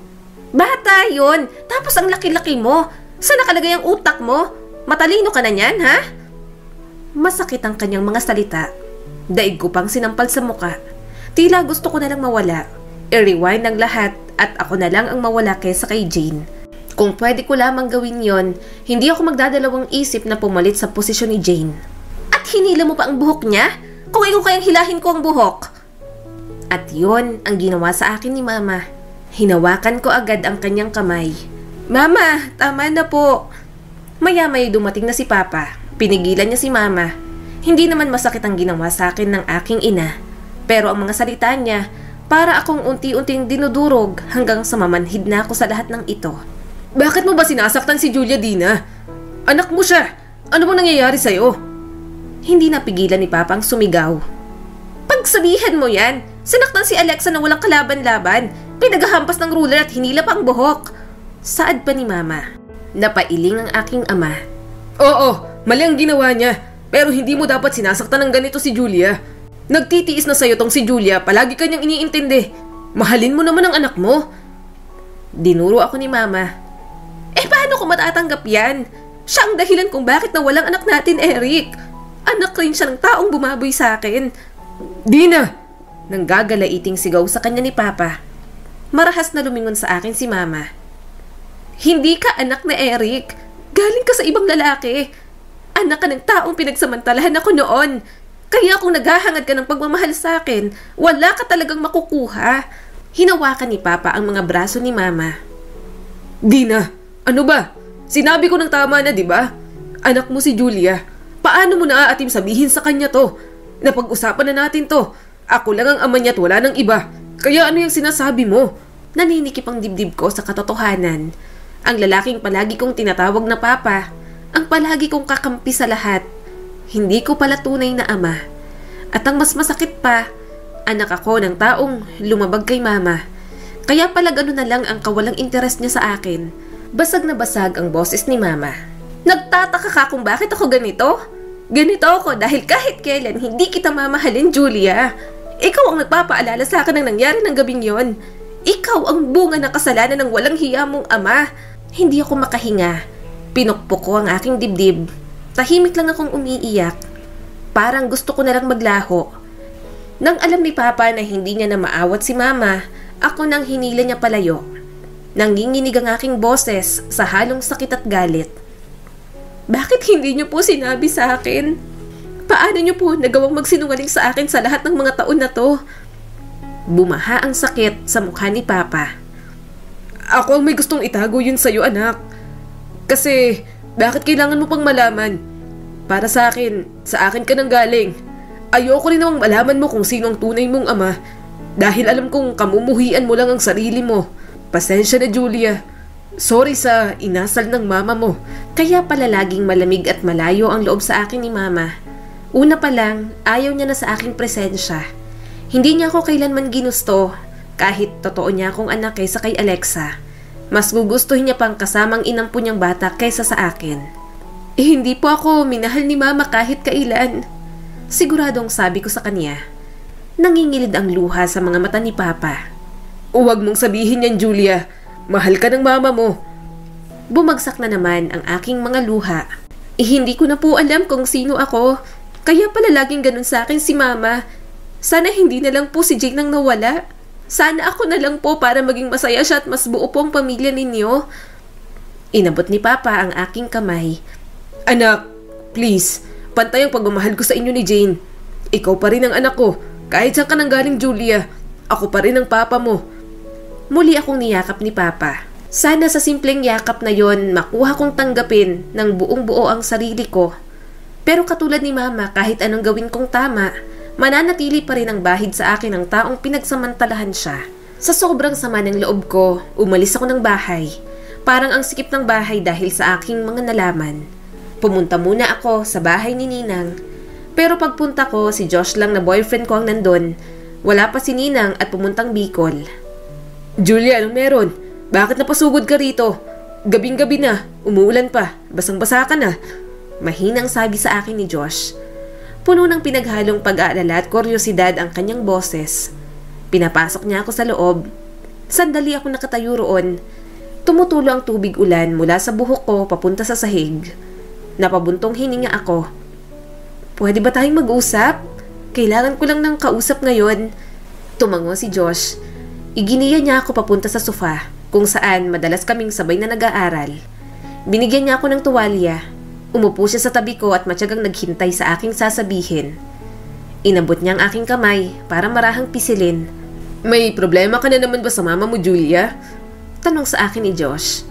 Speaker 1: Bata yon! Tapos ang laki-laki mo! Saan nakalagay ang utak mo? Matalino ka na niyan, ha? Masakit ang kanyang mga salita. Daig ko pang sinampal sa muka. Tila gusto ko na lang mawala. I-rewind ang lahat at ako na lang ang mawala kesa kay Jane. Kung pwede ko lamang gawin yon, hindi ako magdadalawang isip na pumalit sa posisyon ni Jane. At hinila mo pa ang buhok niya? Kung ikaw kayang hilahin ko ang buhok. At yon ang ginawa sa akin ni Mama. Hinawakan ko agad ang kanyang kamay. Mama, tama na po. Maya-may dumating na si Papa. Pinigilan niya si Mama. Hindi naman masakit ang ginawa sa akin ng aking ina. Pero ang mga salita niya, para akong unti-unting dinudurog hanggang sa mamanhid na ako sa lahat ng ito.
Speaker 2: Bakit mo ba sinasaktan si Julia, Dina? Anak mo siya. Ano bang nangyayari sa'yo?
Speaker 1: Hindi napigilan ni Papa ang sumigaw. Pagsabihan mo yan, sinaktan si Alexa na walang kalaban-laban. Pinaghahampas ng ruler at hinila pa ang buhok. Saad pa ni Mama. Napailing ang aking ama.
Speaker 2: Oo, mali ang ginawa niya. Pero hindi mo dapat sinasaktan ng ganito si Julia. Nagtitiis na sa'yo tong si Julia, palagi kanyang iniintindi. Mahalin mo naman ang anak mo.
Speaker 1: Dinuro ako ni Mama. Paano ko matatanggap yan? Siya ang dahilan kung bakit nawalang anak natin, Eric. Anak rin siya ng taong bumaboy sa akin.
Speaker 2: Dina!
Speaker 1: Nanggagalaiting sigaw sa kanya ni Papa. Marahas na lumingon sa akin si Mama. Hindi ka anak na Eric. Galing ka sa ibang lalaki. Anak ka ng taong pinagsamantalahan ako noon. Kaya kung naghahangad ka ng pagmamahal sa akin, wala ka talagang makukuha. Hinawakan ni Papa ang mga braso ni Mama.
Speaker 2: Dina, ano ba? Sinabi ko ng tama na, di ba? Anak mo si Julia. Paano mo naaatim sabihin sa kanya to? Napag-usapan na natin to. Ako lang ang ama niya at wala ng iba. Kaya ano yung sinasabi mo?
Speaker 1: Naninikip ang dibdib ko sa katotohanan. Ang lalaking palagi kong tinatawag na Papa. Ang palagi kong kakampi sa lahat. Hindi ko pala tunay na ama. At ang mas masakit pa, anak ako ng taong lumabag kay Mama. Kaya pala gano'n na lang ang kawalang interes niya sa akin. Basag na basag ang boses ni Mama. Nagtataka ka kung bakit ako ganito? Ganito ako dahil kahit kailan hindi kita mamahalin, Julia. Ikaw ang nagpapaalala sa akin ng nangyari ng gabing yon. Ikaw ang bunga ng kasalanan ng walang hiya mong ama. Hindi ako makahinga. Pinukpok ko ang aking dibdib. Tahimik lang akong umiiyak. Parang gusto ko na lang maglaho. Nang alam ni Papa na hindi niya na maawat si Mama, ako nang hinila niya palayo. Nanginginig ang aking boses sa halong sakit at galit. Bakit hindi niyo po sinabi sa akin? Paano niyo po nagawang magsinungaling sa akin sa lahat ng mga taon na to? Bumaha ang sakit sa mukha ni Papa.
Speaker 2: Ako ang may gustong itago yun sa'yo, anak. Kasi, bakit kailangan mo pang malaman? Para sa akin ka nang galing. Ayoko rin namang malaman mo kung sino ang tunay mong ama. Dahil alam kong kamumuhian mo lang ang sarili mo. Pasensya na, Julia. Sorry sa inasal ng mama mo.
Speaker 1: Kaya pala laging malamig at malayo ang loob sa akin ni Mama. Una pa lang, ayaw niya na sa aking presensya. Hindi niya ako kailanman ginusto, kahit totoo niya akong anak kaysa kay Alexa. Mas gugustuhin niya pang kasamang inampo niyang bata kaysa sa akin. Hindi po ako minahal ni Mama kahit kailan. Siguradong sabi ko sa kanya. Nangingilid ang luha sa mga mata ni Papa.
Speaker 2: Huwag mong sabihin yan, Julia. Mahal ka ng mama mo.
Speaker 1: Bumagsak na naman ang aking mga luha. Hindi ko na po alam kung sino ako. Kaya pala laging ganun sa akin si Mama. Sana hindi na lang po si Jane nang nawala. Sana ako na lang po para maging masaya siya at mas buo po ang pamilya ninyo. Inabot ni Papa ang aking kamay.
Speaker 2: Anak, please. Pantay ang pagmamahal ko sa inyo ni Jane. Ikaw pa rin ang anak ko. Kahit saan ka nang galing, Julia. Ako pa rin ang papa mo.
Speaker 1: Muli akong niyakap ni Papa. Sana sa simpleng yakap na yon makuha kong tanggapin ng buong buo ang sarili ko. Pero katulad ni Mama, kahit anong gawin kong tama, mananatili pa rin ang bahid sa akin ng taong pinagsamantalahan siya. Sa sobrang sama ng loob ko, umalis ako ng bahay. Parang ang sikip ng bahay dahil sa aking mga nalaman. Pumunta muna ako sa bahay ni Ninang. Pero pagpunta ko, si Josh lang na boyfriend ko ang nandun. Wala pa si Ninang at pumuntang Bicol.
Speaker 2: Julia, anong meron? Bakit napasugod ka rito? Gabing-gabi na, umuulan pa, basang-basa ka na.
Speaker 1: Mahinang sabi sa akin ni Josh. Puno ng pinaghalong pag-aalala at kuryosidad ang kanyang boses. Pinapasok niya ako sa loob. Sandali ako nakatayo roon. Tumutulo ang tubig ulan mula sa buhok ko papunta sa sahig. Napabuntong hininga ako. Pwede ba tayong mag-usap? Kailangan ko lang ng kausap ngayon. Tumango si Josh. Iginiya niya ako papunta sa sofa, kung saan madalas kaming sabay na nag-aaral. Binigyan niya ako ng tuwalya. Umupo siya sa tabi ko at matyagang naghintay sa aking sasabihin. Inabot niya ang aking kamay para marahang pisilin.
Speaker 2: May problema ka na naman ba sa mama mo, Julia?
Speaker 1: Tanong sa akin ni Josh.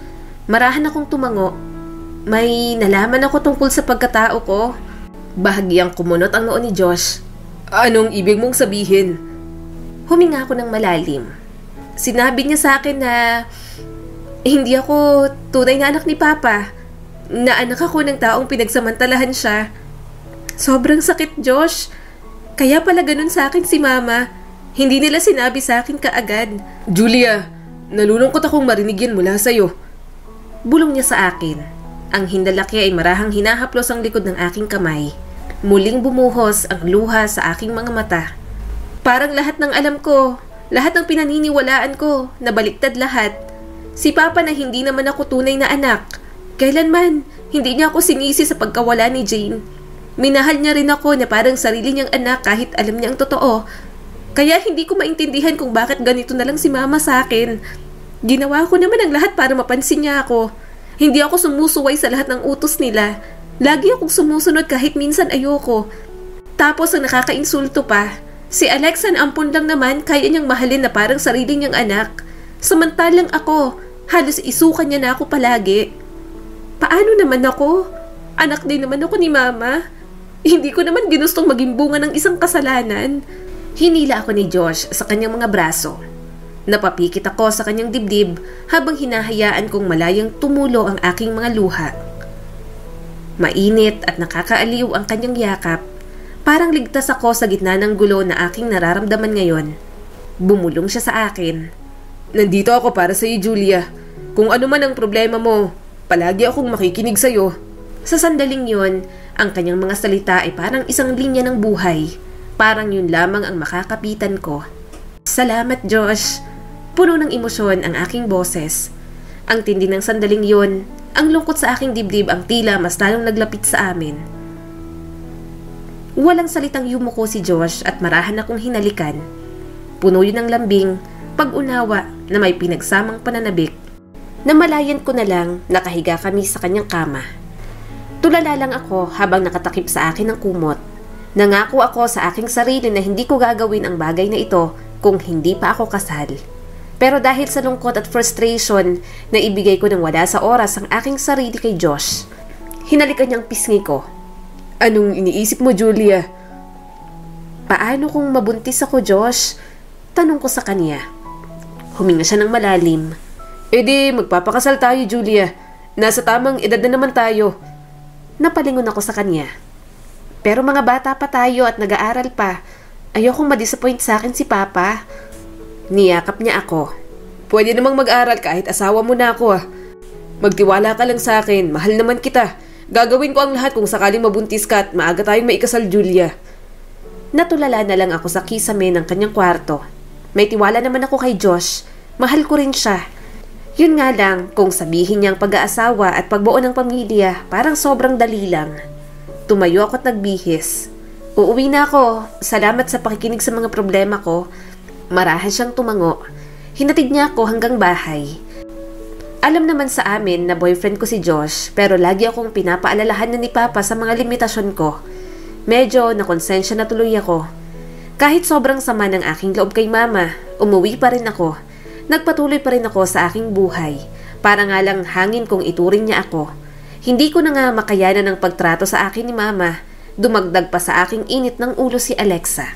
Speaker 1: Marahan akong tumango. May nalaman ako tungkol sa pagkatao ko. Bahagyang kumunot ang noo ni Josh.
Speaker 2: Anong ibig mong sabihin?
Speaker 1: Huminga ako ng malalim. Sinabi niya sa akin na hindi ako tunay na anak ni Papa. Na anak ako ng taong pinagsamantalahan siya. Sobrang sakit, Josh. Kaya pala ganun sa akin si Mama. Hindi nila sinabi sa akin kaagad.
Speaker 2: Julia, nalulungkot akong marinig yan mula sa'yo.
Speaker 1: Bulong niya sa akin. Ang hindalaki ay marahang hinahaplos ang likod ng aking kamay. Muling bumuhos ang luha sa aking mga mata. Parang lahat ng alam ko, lahat ng pinaniniwalaan ko, nabaliktad lahat. Si Papa na hindi naman ako tunay na anak. Kailanman, hindi niya ako sinisi sa pagkawala ni Jane. Minahal niya rin ako na parang sarili niyang anak kahit alam niya ang totoo. Kaya hindi ko maintindihan kung bakit ganito na lang si Mama sa akin. Ginawa ko naman ang lahat para mapansin niya ako. Hindi ako sumusuway sa lahat ng utos nila. Lagi akong sumusunod kahit minsan ayoko. Tapos ang nakakainsulto pa, si Alexa na ampun lang naman kaya niyang mahalin na parang sarili niyang anak. Samantalang ako, halos isukan niya na ako palagi. Paano naman ako? Anak din naman ako ni Mama. Hindi ko naman ginustong maging bunga ng isang kasalanan. Hinila ako ni Josh sa kanyang mga braso. Napapikit ako sa kanyang dibdib habang hinahayaan kong malayang tumulo ang aking mga luha. Mainit at nakakaaliw ang kanyang yakap. Parang ligtas ako sa gitna ng gulo na aking nararamdaman ngayon. Bumulong siya sa akin.
Speaker 2: Nandito ako para sa iyo, Julia. Kung ano man ang problema mo, palagi akong makikinig sa iyo.
Speaker 1: Sa sandaling yon, ang kanyang mga salita ay parang isang linya ng buhay. Parang yun lamang ang makakapitan ko. Salamat, Josh. Puno ng emosyon ang aking boses. Ang tindi ng sandaling yon, ang lungkot sa aking dibdib ang tila mas lalong naglapit sa amin. Walang salitang yumuko si Josh at marahan akong hinalikan. Puno yun ng lambing, pag-unawa na may pinagsamang pananabik. Namalayan ko na lang nakahiga kami sa kanyang kama. Tulala lang ako habang nakatakip sa akin ng kumot. Nangako ako sa aking sarili na hindi ko gagawin ang bagay na ito kung hindi pa ako kasal. Pero dahil sa lungkot at frustration na ibigay ko ng wala sa oras ang aking sarili kay Josh, hinalikan niyang pisngi ko.
Speaker 2: Anong iniisip mo, Julia?
Speaker 1: Paano kung mabuntis ako, Josh? Tanong ko sa kanya. Huminga siya ng malalim.
Speaker 2: E di, magpapakasal tayo, Julia. Nasa tamang edad na naman tayo.
Speaker 1: Napalingon ako sa kanya. Pero mga bata pa tayo at nag-aaral pa. Ayokong ma-disappoint sa akin si Papa. Niyakap niya ako.
Speaker 2: Pwede namang mag-aral kahit asawa mo na ako. Magtiwala ka lang sa akin. Mahal naman kita. Gagawin ko ang lahat kung sakaling mabuntis ka at maaga tayong maikasal, Julia.
Speaker 1: Natulala na lang ako sa kisame ng kanyang kwarto. May tiwala naman ako kay Josh. Mahal ko rin siya. Yun nga lang, kung sabihin niyang pag-aasawa at pagbuo ng pamilya, parang sobrang dali lang. Tumayo ako at nagbihis. Uuwi na ako. Salamat sa pakikinig sa mga problema ko. Marahan siyang tumango. Hinatid niya ako hanggang bahay. Alam naman sa amin na boyfriend ko si Josh, pero lagi akong pinapaalalahan ni Papa sa mga limitasyon ko. Medyo nakonsensya na tuloy ako. Kahit sobrang sama ng aking loob kay Mama, umuwi pa rin ako. Nagpatuloy pa rin ako sa aking buhay. Para nga lang hangin kong ituring niya ako. Hindi ko na nga makayanan ng pagtrato sa akin ni Mama. Dumagdag pa sa aking init ng ulo si Alexa.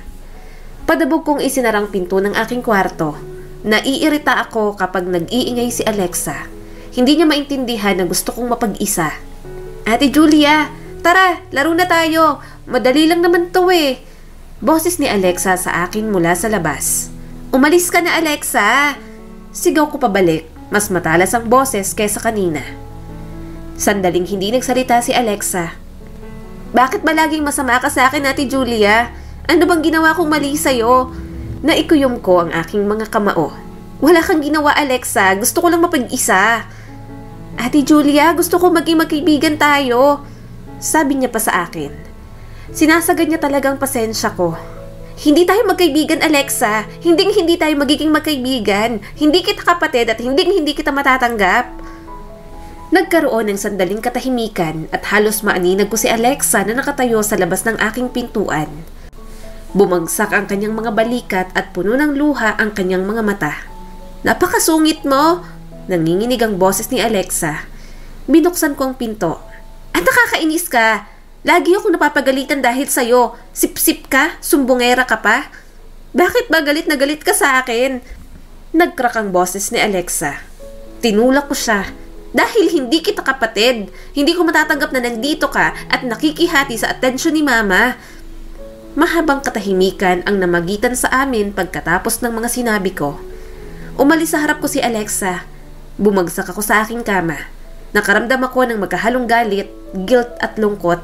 Speaker 1: Padabog kong isinarang pinto ng aking kwarto. Naiirita ako kapag nag-iingay si Alexa. Hindi niya maintindihan na gusto kong mapag-isa. Ate Julia, tara, laro na tayo. Madali lang naman to eh. Boses ni Alexa sa akin mula sa labas. Umalis ka na, Alexa. Sigaw ko pabalik. Mas matalas ang boses kaysa kanina. Sandaling hindi nagsalita si Alexa. Bakit ba laging masama ka sa akin, Ate Julia? Ano bang ginawa kong mali sa'yo? Naikuyom ko ang aking mga kamao. Wala kang ginawa, Alexa. Gusto ko lang mapag-isa. Ate Julia, gusto ko maging magkaibigan tayo. Sabi niya pa sa akin. Sinasagad niya talagang pasensya ko. Hindi tayo magkaibigan, Alexa. Hindi tayo magiging magkaibigan. Hindi kita kapatid at hindi kita matatanggap. Nagkaroon ng sandaling katahimikan at halos maaninag ko si Alexa na nakatayo sa labas ng aking pintuan. Bumagsak ang kanyang mga balikat at puno ng luha ang kanyang mga mata. Napakasungit mo! Nanginginig ang boses ni Alexa. Binuksan ko ang pinto. At nakakainis ka! Lagi akong napapagalitan dahil sa'yo. Sip-sip ka? Sumbongera ka pa? Bakit ba galit na galit ka sa akin? Nagcrack ang boses ni Alexa. Tinulak ko siya. Dahil hindi kita kapatid, hindi ko matatanggap na nandito ka at nakikihati sa atensyon ni Mama. Mahabang katahimikan ang namagitan sa amin pagkatapos ng mga sinabi ko. Umalis sa harap ko si Alexa. Bumagsak ako sa aking kama. Nakaramdam ako ng magkahalong galit, guilt at lungkot.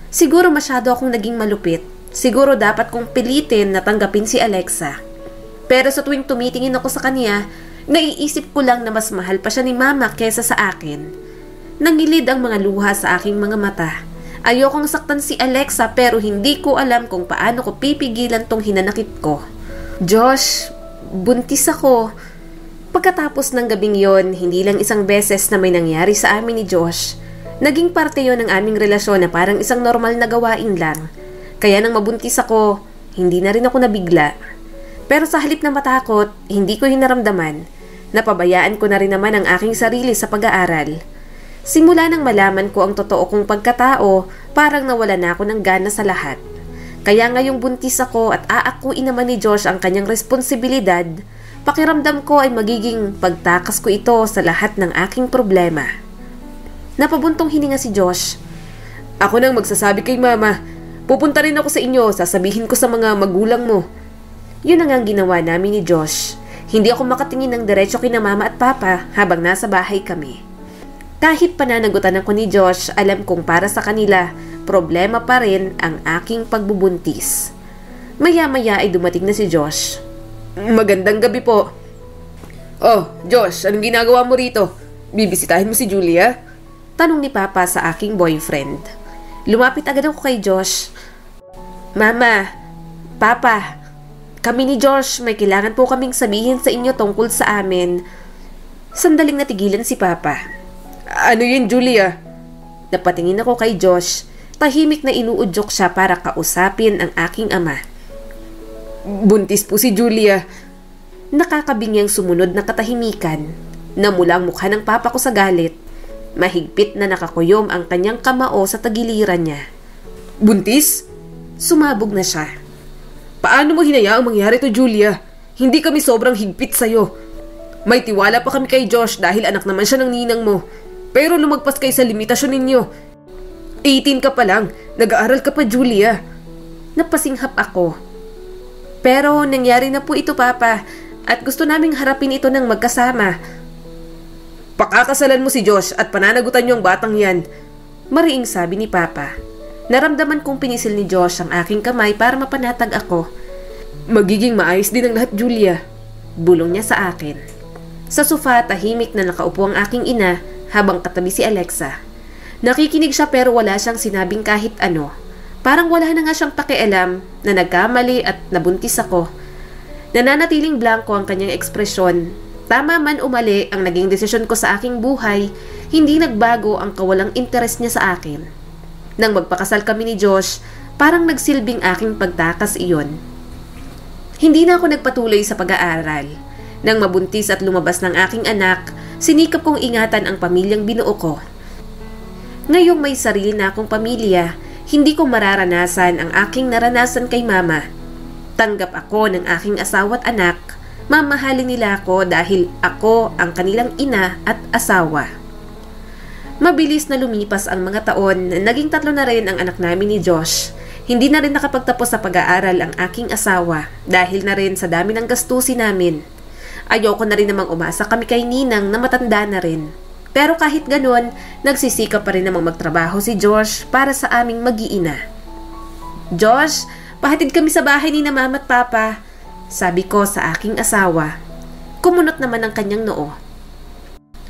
Speaker 1: Siguro masyado akong naging malupit. Siguro dapat kong pilitin na tanggapin si Alexa. Pero sa tuwing tumitingin ako sa kanya, Naiisip ko lang na mas mahal pa siya ni Mama kesa sa akin. Nangilid ang mga luha sa aking mga mata. Ayokong saktan si Alexa pero hindi ko alam kung paano ko pipigilan tong hinanakit ko. Josh, buntis ako. Pagkatapos ng gabing yon, hindi lang isang beses na may nangyari sa amin ni Josh. Naging parte yon ng aming relasyon na parang isang normal na gawain lang. Kaya nang mabuntis ako, hindi na rin ako nabigla. Pero sa halip na matakot, hindi ko hinaramdaman. Napabayaan ko na rin naman ang aking sarili sa pag-aaral. Simula nang malaman ko ang totoo kong pagkatao, parang nawala na ako ng gana sa lahat. Kaya ngayong buntis ako at aakuin naman ni Josh ang kanyang responsibilidad, pakiramdam ko ay magiging pagtakas ko ito sa lahat ng aking problema. Napabuntong hininga si Josh.
Speaker 2: Ako nang magsasabi kay Mama. Pupunta rin ako sa inyo, sasabihin ko sa mga magulang mo.
Speaker 1: Yun ang ginawa namin ni Josh. Hindi ako makatingin ng diretso kina Mama at Papa habang nasa bahay kami. Kahit pananagutan ako ni Josh, alam kong para sa kanila, problema pa rin ang aking pagbubuntis. Maya-maya ay dumating na si Josh.
Speaker 2: Magandang gabi po. Oh, Josh, anong ginagawa mo rito? Bibisitahin mo si Julia?
Speaker 1: Tanong ni Papa sa aking boyfriend. Lumapit agad ako kay Josh. Mama, Papa, kami ni Josh, may kailangan po kaming sabihin sa inyo tungkol sa amin. Sandaling natigilan si Papa.
Speaker 2: Ano yun, Julia?
Speaker 1: Napatingin ako kay Josh. Tahimik na inuudyok siya para kausapin ang aking ama.
Speaker 2: Buntis po si Julia.
Speaker 1: Nakakabingyang sumunod na katahimikan. Namula ang mukha ng Papa ko sa galit. Mahigpit na nakakuyom ang kanyang kamao sa tagiliran niya.
Speaker 2: Buntis?
Speaker 1: Sumabog na siya.
Speaker 2: Paano mo hinayaang mangyari to, Julia? Hindi kami sobrang higpit sa'yo. May tiwala pa kami kay Josh dahil anak naman siya ng ninang mo. Pero lumagpas kayo sa limitasyon ninyo. 18 ka pa lang. Nag-aaral ka pa, Julia.
Speaker 1: Napasinghap ako. Pero nangyari na po ito, Papa. At gusto naming harapin ito ng magkasama.
Speaker 2: Pakakasalan mo si Josh at pananagutan niyo ang batang yan.
Speaker 1: Mariing sabi ni Papa. Naramdaman kong pinisil ni Josh ang aking kamay para mapanatag ako.
Speaker 2: Magiging maayos din ang lahat, Julia.
Speaker 1: Bulong niya sa akin. Sa sofa, tahimik na nakaupo ang aking ina habang katabi si Alexa. Nakikinig siya pero wala siyang sinabing kahit ano. Parang wala na nga siyang pakialam na nagkamali at nabuntis ako. Nananatiling blanko ang kanyang ekspresyon. Tama man o mali ang naging desisyon ko sa aking buhay, hindi nagbago ang kawalang interes niya sa akin. Nang magpakasal kami ni Josh, parang nagsilbing aking pagtakas iyon. Hindi na ako nagpatuloy sa pag-aaral. Nang mabuntis at lumabas ng aking anak, sinikap kong ingatan ang pamilyang binuo ko. Ngayong may sarili na akong pamilya, hindi ko mararanasan ang aking naranasan kay Mama. Tanggap ako ng aking asawa at anak, mamahalin nila ako dahil ako ang kanilang ina at asawa. Mabilis na lumipas ang mga taon, naging 3 na rin ang anak namin ni Josh. Hindi na rin nakapagtapos sa pag-aaral ang aking asawa dahil na rin sa dami ng gastusin namin. Ayoko na rin namang umasa kami kay Ninang na matanda na rin. Pero kahit ganon, nagsisikap pa rin namang magtrabaho si Josh para sa aming mag-iina. Josh, pahatid kami sa bahay ni na Mama at Papa, sabi ko sa aking asawa. Kumunot naman ang kanyang noo.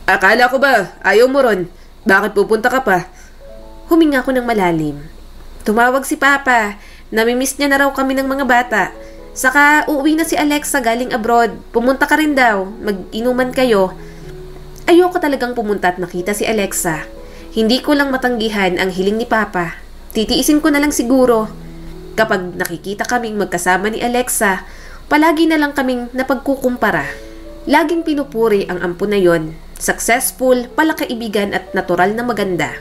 Speaker 2: Akala ko ba, ayaw mo ron? Bakit pupunta ka pa?
Speaker 1: Huminga ko ng malalim. Tumawag si Papa. Namimiss niya na raw kami ng mga bata. Saka uuwi na si Alexa galing abroad. Pumunta ka rin daw. Mag-inuman kayo. Ayoko talagang pumunta at makita si Alexa. Hindi ko lang matanggihan ang hiling ni Papa. Titiisin ko na lang siguro. Kapag nakikita kaming magkasama ni Alexa, palagi na lang kaming napagkukumpara. Laging pinupuri ang ampo na yon. Successful, palakaibigan at natural na maganda.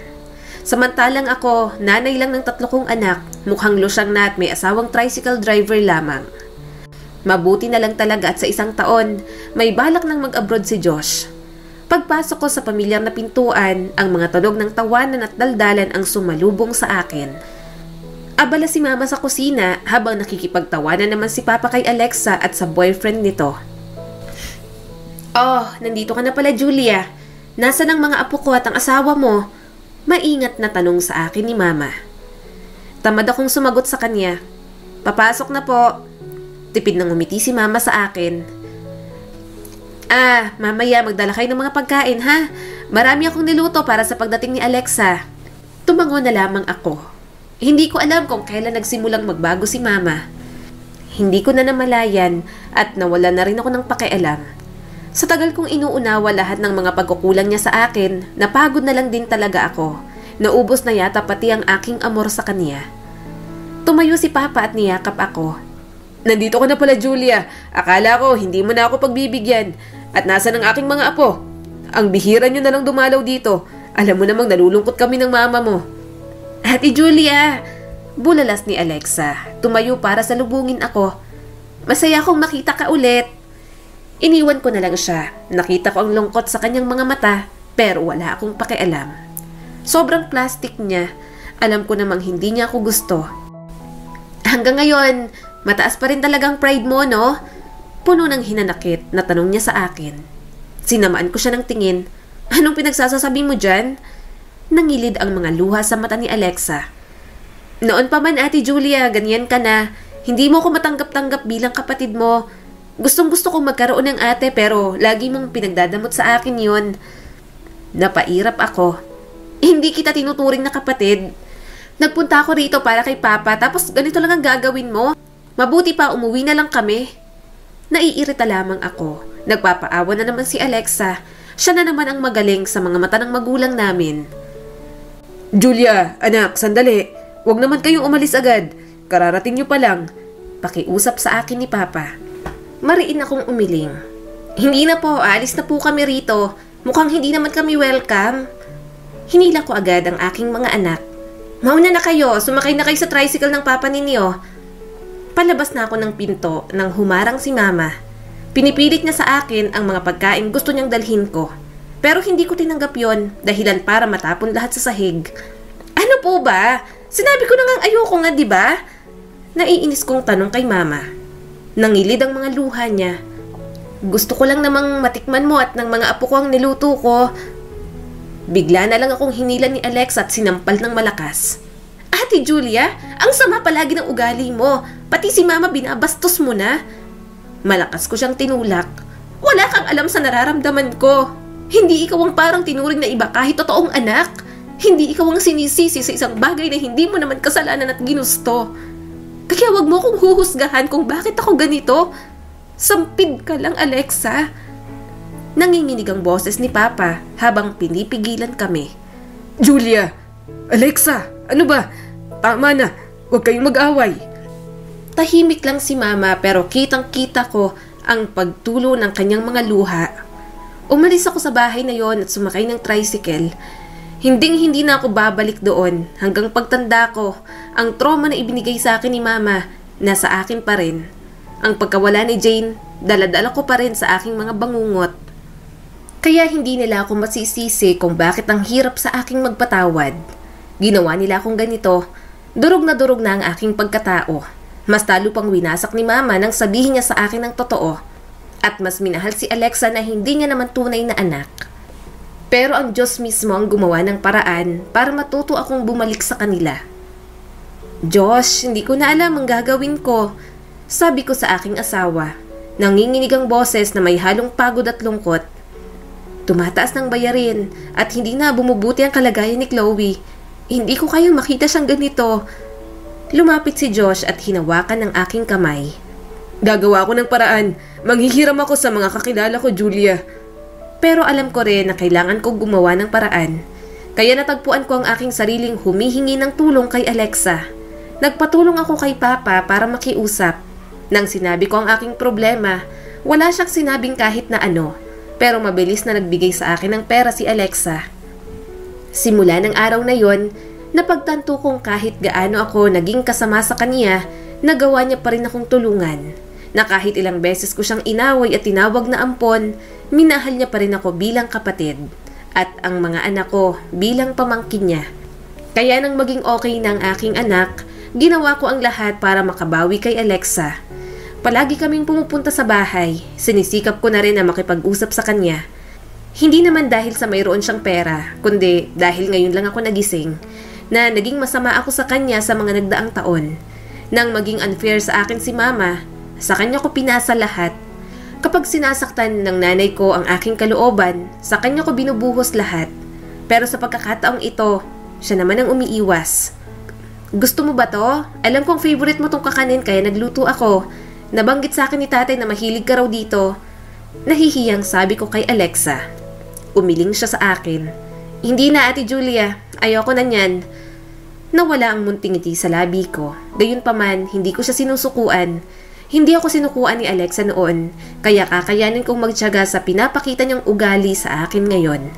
Speaker 1: Samantalang ako, nanay lang ng 3 kong anak, mukhang lusyang na at may asawang tricycle driver lamang. Mabuti na lang talaga at sa 1 taon, may balak ng mag-abroad si Josh. Pagpasok ko sa pamilyar na pintuan, ang mga tunog ng tawanan at daldalan ang sumalubong sa akin. Abala si Mama sa kusina habang nakikipagtawanan naman si Papa kay Alexa at sa boyfriend nito. Oh, nandito ka na pala, Julia. Nasaan ang mga apo ko at ang asawa mo? Maingat na tanong sa akin ni Mama. Tamad akong sumagot sa kanya. Papasok na po. Tipid nang umiti si Mama sa akin. Mamaya magdala kayo ng mga pagkain ha. Marami akong niluto para sa pagdating ni Alexa. Tumango na lamang ako. Hindi ko alam kung kailan nagsimulang magbago si Mama. Hindi ko na namalayan at nawala na rin ako ng pakialam. Sa tagal kong inuunawa lahat ng mga pagkukulang niya sa akin, napagod na lang din talaga ako. Naubos na yata pati ang aking amor sa kanya. Tumayo si Papa at niyakap ako.
Speaker 2: Nandito ka na pala, Julia. Akala ko hindi mo na ako pagbibigyan. At nasa ng aking mga apo? Ang bihira nyo na lang dumalaw dito. Alam mo namang nalulungkot kami ng mama mo.
Speaker 1: Ate Julia! Bulalas ni Alexa. Tumayo para salubungin ako. Masaya akong makita ka ulit. Iniwan ko na lang siya. Nakita ko ang lungkot sa kanyang mga mata, pero wala akong pakialam. Sobrang plastic niya. Alam ko namang hindi niya ako gusto. Hanggang ngayon, mataas pa rin talagang pride mo, no? Puno ng hinanakit na tanong niya sa akin. Sinamaan ko siya ng tingin. Anong pinagsasasabi mo dyan? Nangilid ang mga luha sa mata ni Alexa. Noon pa man, Ate Julia, ganyan ka na. Hindi mo ko matanggap-tanggap bilang kapatid mo. Gustong-gusto kong magkaroon ng ate pero lagi mong pinagdadamot sa akin yun. Napairap ako. Hindi kita tinuturing na kapatid. Nagpunta ako rito para kay Papa tapos ganito lang ang gagawin mo. Mabuti pa umuwi na lang kami. Naiirita lamang ako. Nagpapaawa na naman si Alexa. Siya na naman ang magaling sa mga mata ng magulang namin.
Speaker 2: Julia, anak, sandali. Huwag naman kayong umalis agad. Kararating nyo pa lang.
Speaker 1: Pakiusap sa akin ni Papa. Mariin akong umiling. Hindi na po, alis na po kami rito. Mukhang hindi naman kami welcome. Hinila ko agad ang aking mga anak. Mauna na kayo, sumakay na kayo sa tricycle ng papa ninyo. Palabas na ako ng pinto nang humarang si Mama. Pinipilit niya sa akin ang mga pagkain gusto niyang dalhin ko. Pero hindi ko tinanggap yon dahilan para matapon lahat sa sahig. Ano po ba? Sinabi ko na ngang ayoko nga, di ba? Naiinis kong tanong kay Mama. Nangilid ang mga luha niya. Gusto ko lang namang matikman mo at ng mga apo ko ang niluto ko. Bigla na lang akong hinila ni Alex at sinampal ng malakas. Ate Julia, ang sama palagi ng ugali mo. Pati si Mama binabastos mo na. Malakas ko siyang tinulak. Wala kang alam sa nararamdaman ko. Hindi ikaw ang parang tinuring na iba kahit totoong anak. Hindi ikaw ang sinisisi sa isang bagay na hindi mo naman kasalanan at ginusto. Kaya wag mo akong huhusgahan kung bakit ako ganito. Sampid ka lang, Alexa. Nanginginig ang boses ni Papa habang pinipigilan kami.
Speaker 2: Julia! Alexa! Ano ba? Tama na. Huwag kayong mag-away.
Speaker 1: Tahimik lang si Mama pero kitang-kita ko ang pagtulo ng kanyang mga luha. Umalis ako sa bahay na yon at sumakay ng tricycle. Hinding-hindi na ako babalik doon hanggang pagtanda ko. Ang trauma na ibinigay sa akin ni Mama, nasa akin pa rin. Ang pagkawala ni Jane, dala-dala ko pa rin sa aking mga bangungot. Kaya hindi nila ako masisisi kung bakit ang hirap sa aking magpatawad. Ginawa nila akong ganito, durog na ang aking pagkatao. Mas talo pang winasak ni Mama nang sabihin niya sa akin ng totoo. At mas minahal si Alexa na hindi niya naman tunay na anak. Pero ang Diyos mismo ang gumawa ng paraan para matuto akong bumalik sa kanila. Diyos, hindi ko na alam ang gagawin ko. Sabi ko sa aking asawa. Nanginginig ang boses na may halong pagod at lungkot. Tumataas ng bayarin at hindi na bumubuti ang kalagayan ni Chloe. Hindi ko kayo makita siyang ganito. Lumapit si Josh at hinawakan ng aking kamay.
Speaker 2: Gagawa ko ng paraan. Manghihiram ako sa mga kakilala ko, Julia.
Speaker 1: Pero alam ko rin na kailangan kong gumawa ng paraan. Kaya natagpuan ko ang aking sariling humihingi ng tulong kay Alexa. Nagpatulong ako kay Papa para makiusap. Nang sinabi ko ang aking problema, wala siyang sinabing kahit na ano. Pero mabilis na nagbigay sa akin ng pera si Alexa. Simula ng araw na yon, napagtanto kong kahit gaano ako naging kasama sa kanya, nagawa niya pa rin akong tulungan. Na kahit ilang beses ko siyang inaway at tinawag na ampon, minahal niya pa rin ako bilang kapatid. At ang mga anak ko bilang pamangkin niya. Kaya nang maging okay na ang aking anak, ginawa ko ang lahat para makabawi kay Alexa. Palagi kaming pumupunta sa bahay, sinisikap ko na rin na makipag-usap sa kanya. Hindi naman dahil sa mayroon siyang pera, kundi dahil ngayon lang ako nagising, na naging masama ako sa kanya sa mga nagdaang taon. Nang maging unfair sa akin si Mama, sa kanya ko pinasa lahat. Kapag sinasaktan ng nanay ko ang aking kalooban, sa kanya ko binubuhos lahat. Pero sa pagkakataong ito, siya naman ang umiiwas. Gusto mo ba to? Alam kong favorite mo tong kakanin kaya nagluto ako. Nabanggit sa akin ni tatay na mahilig ka raw dito. Nahihiyang sabi ko kay Alexa. Umiling siya sa akin. Hindi na, Ate Julia. Ayoko na niyan. Nawala ang munting ngiti sa labi ko. Gayunpaman, hindi ko siya sinusukuan. Hindi ako sinukuan ni Alexa noon, kaya kakayanin kong magtiyaga sa pinapakita niyang ugali sa akin ngayon.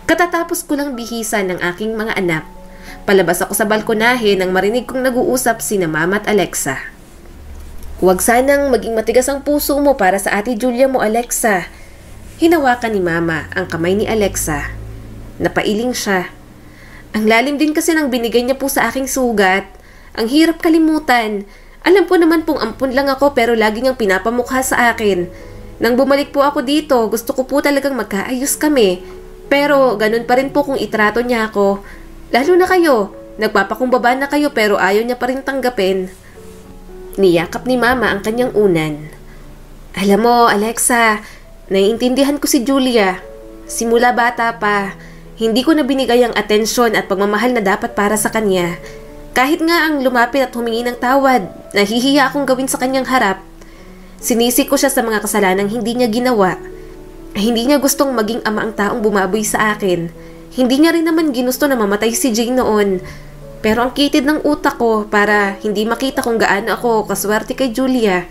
Speaker 1: Katatapos ko lang bihisan ng aking mga anak. Palabas ako sa balkonahe nang marinig kong nag-uusap sina Mama at Alexa. Huwag sanang maging matigas ang puso mo para sa Ate Julia mo, Alexa. Hinawakan ni Mama ang kamay ni Alexa. Napailing siya. Ang lalim din kasi ng binigay niya po sa aking sugat. Ang hirap kalimutan. Alam ko naman pong ampun lang ako pero lagi niyang pinapamukha sa akin. Nang bumalik po ako dito, gusto ko po talagang magkaayos kami. Pero ganun pa rin po kung itrato niya ako. Lalo na kayo, nagpapakumbaba na kayo pero ayaw niya pa rin tanggapin. Niyakap ni Mama ang kanyang unan. Alam mo, Alexa, naiintindihan ko si Julia. Simula bata pa, hindi ko na binigay ang atensyon at pagmamahal na dapat para sa kanya. Kahit nga ang lumapit at humingi ng tawad, nahihiya akong gawin sa kanyang harap. Sinisi ko siya sa mga kasalanang hindi niya ginawa. Hindi niya gustong maging ama ang taong bumaboy sa akin. Hindi niya rin naman ginusto na mamatay si Jane noon. Pero ang kitid ng utak ko para hindi makita kung gaano ako kaswerte kay Julia.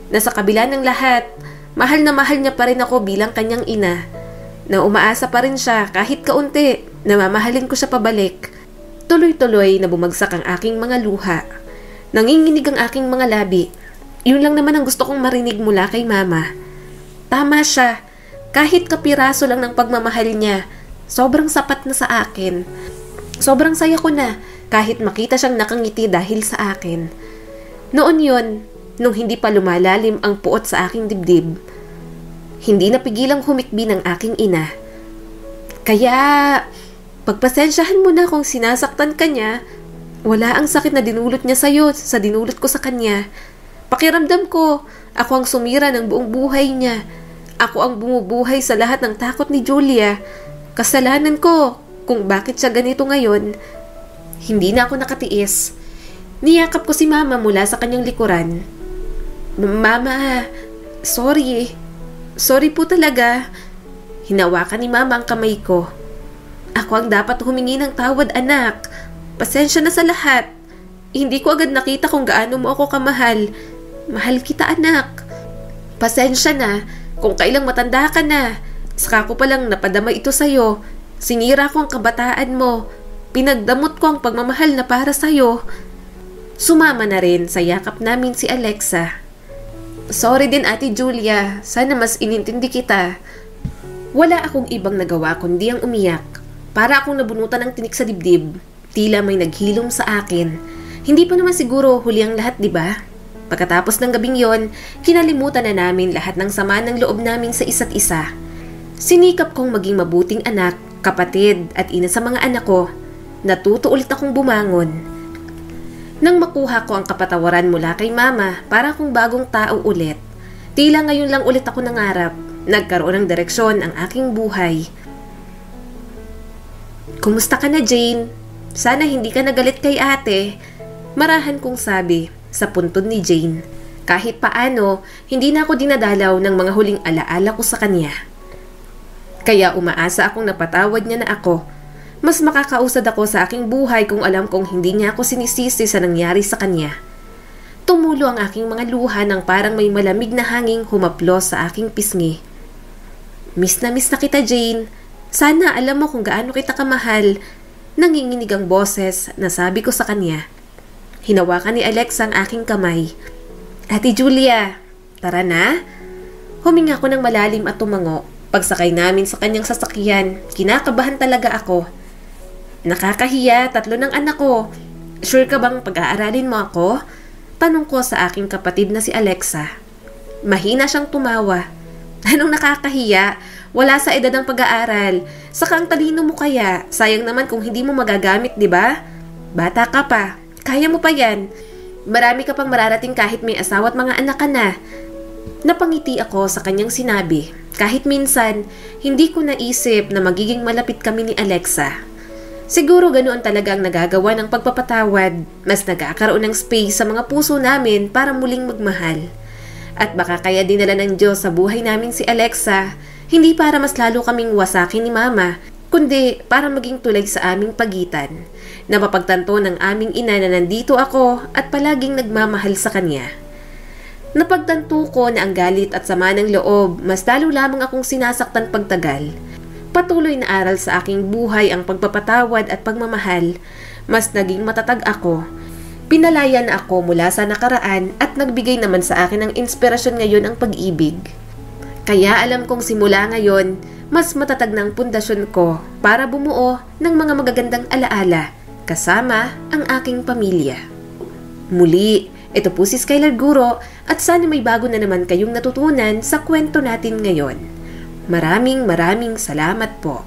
Speaker 1: Na sa kabila ng lahat, mahal na mahal niya pa rin ako bilang kanyang ina. Na umaasa pa rin siya kahit kaunti na mamahalin ko siya pabalik. Tuloy-tuloy na bumagsak ang aking mga luha. Nanginginig ang aking mga labi. Yun lang naman ang gusto kong marinig mula kay Mama. Tama siya. Kahit kapiraso lang ng pagmamahal niya, sobrang sapat na sa akin. Sobrang saya ko na kahit makita siyang nakangiti dahil sa akin. Noon yon, nung hindi pa lumalalim ang puot sa aking dibdib, hindi napigilang humikbi ng aking ina. Kaya pagpasensyahan mo na kung sinasaktan ka niya. Wala ang sakit na dinulot niya sa'yo sa dinulot ko sa kanya. Pakiramdam ko, ako ang sumira ng buong buhay niya. Ako ang bumubuhay sa lahat ng takot ni Julia. Kasalanan ko kung bakit siya ganito ngayon. Hindi na ako nakatiis. Niyakap ko si Mama mula sa kanyang likuran. Mama, sorry. Sorry po talaga. Hinawakan ni Mama ang kamay ko. Ako ang dapat humingi ng tawad, anak. Pasensya na sa lahat. Hindi ko agad nakita kung gaano mo ako kamahal. Mahal kita, anak. Pasensya na kung kailang matanda ka na. Saka ko palang napadama ito sa'yo. Sinira ko ang kabataan mo. Pinagdamot ko ang pagmamahal na para sa'yo. Sumama na rin sa yakap namin si Alexa. Sorry din, Ate Julia. Sana mas inintindi kita. Wala akong ibang nagawa kundi ang umiyak. Para akong nabunutan ng tinik sa dibdib. Tila may naghilom sa akin. Hindi pa naman siguro huli ang lahat, di ba? Pagkatapos ng gabing yon, kinalimutan na namin lahat ng sama ng loob namin sa isa't isa. Sinikap kong maging mabuting anak, kapatid at ina sa mga anak ko. Natuto ulit akong bumangon. Nang makuha ko ang kapatawaran mula kay Mama, para akong bagong tao ulit. Tila ngayon lang ulit ako nangarap. Nagkaroon ng direksyon ang aking buhay. Kumusta ka na, Jane? Sana hindi ka nagalit kay ate. Marahan kong sabi sa puntod ni Jane. Kahit paano, hindi na ako dinadalaw ng mga huling alaala ko sa kanya. Kaya umaasa akong napatawad niya na ako. Mas makakausad ako sa aking buhay kung alam kong hindi niya ako sinisisi sa nangyari sa kanya. Tumulo ang aking mga luha nang parang may malamig na hanging humaplos sa aking pisngi. Miss na kita, Jane. Sana alam mo kung gaano kita kamahal. Nanginginig ang boses na sabi ko sa kanya. Hinawakan ni Alexa ang aking kamay. Ate Julia, tara na. Huminga ko ng malalim at tumango. Pagsakay namin sa kanyang sasakyan, kinakabahan talaga ako. Nakakahiya, 3 ng anak ko. Sure ka bang pag-aaralin mo ako? Tanong ko sa aking kapatid na si Alexa. Mahina siyang tumawa. Anong nakakahiya? Wala sa edad ng pag-aaral. Saka ang talino mo kaya. Sayang naman kung hindi mo magagamit, di ba? Bata ka pa. Kaya mo pa yan. Marami ka pang mararating kahit may asawa at mga anak ka na. Napangiti ako sa kanyang sinabi. Kahit minsan, hindi ko naisip na magiging malapit kami ni Alexa. Siguro ganoon talaga ang nagagawa ng pagpapatawad. Mas nagkakaroon ng space sa mga puso namin para muling magmahal. At baka kaya dinala ng Diyos sa buhay namin si Alexa, hindi para mas lalo kaming wasakin ni Mama, kundi para maging tulay sa aming pagitan. Napapagtanto ng aming ina na nandito ako at palaging nagmamahal sa kanya. Napagtanto ko na ang galit at sama ng loob, mas lalo lamang akong sinasaktan pagtagal. Patuloy na aral sa aking buhay ang pagpapatawad at pagmamahal. Mas naging matatag ako. Pinalaya na ako mula sa nakaraan at nagbigay naman sa akin ng inspirasyon ngayon ang pag-ibig. Kaya alam kong simula ngayon, mas matatag ng pundasyon ko para bumuo ng mga magagandang alaala kasama ang aking pamilya. Muli, ito po si Skylar Guro at sana may bago na naman kayong natutunan sa kwento natin ngayon. Maraming salamat po.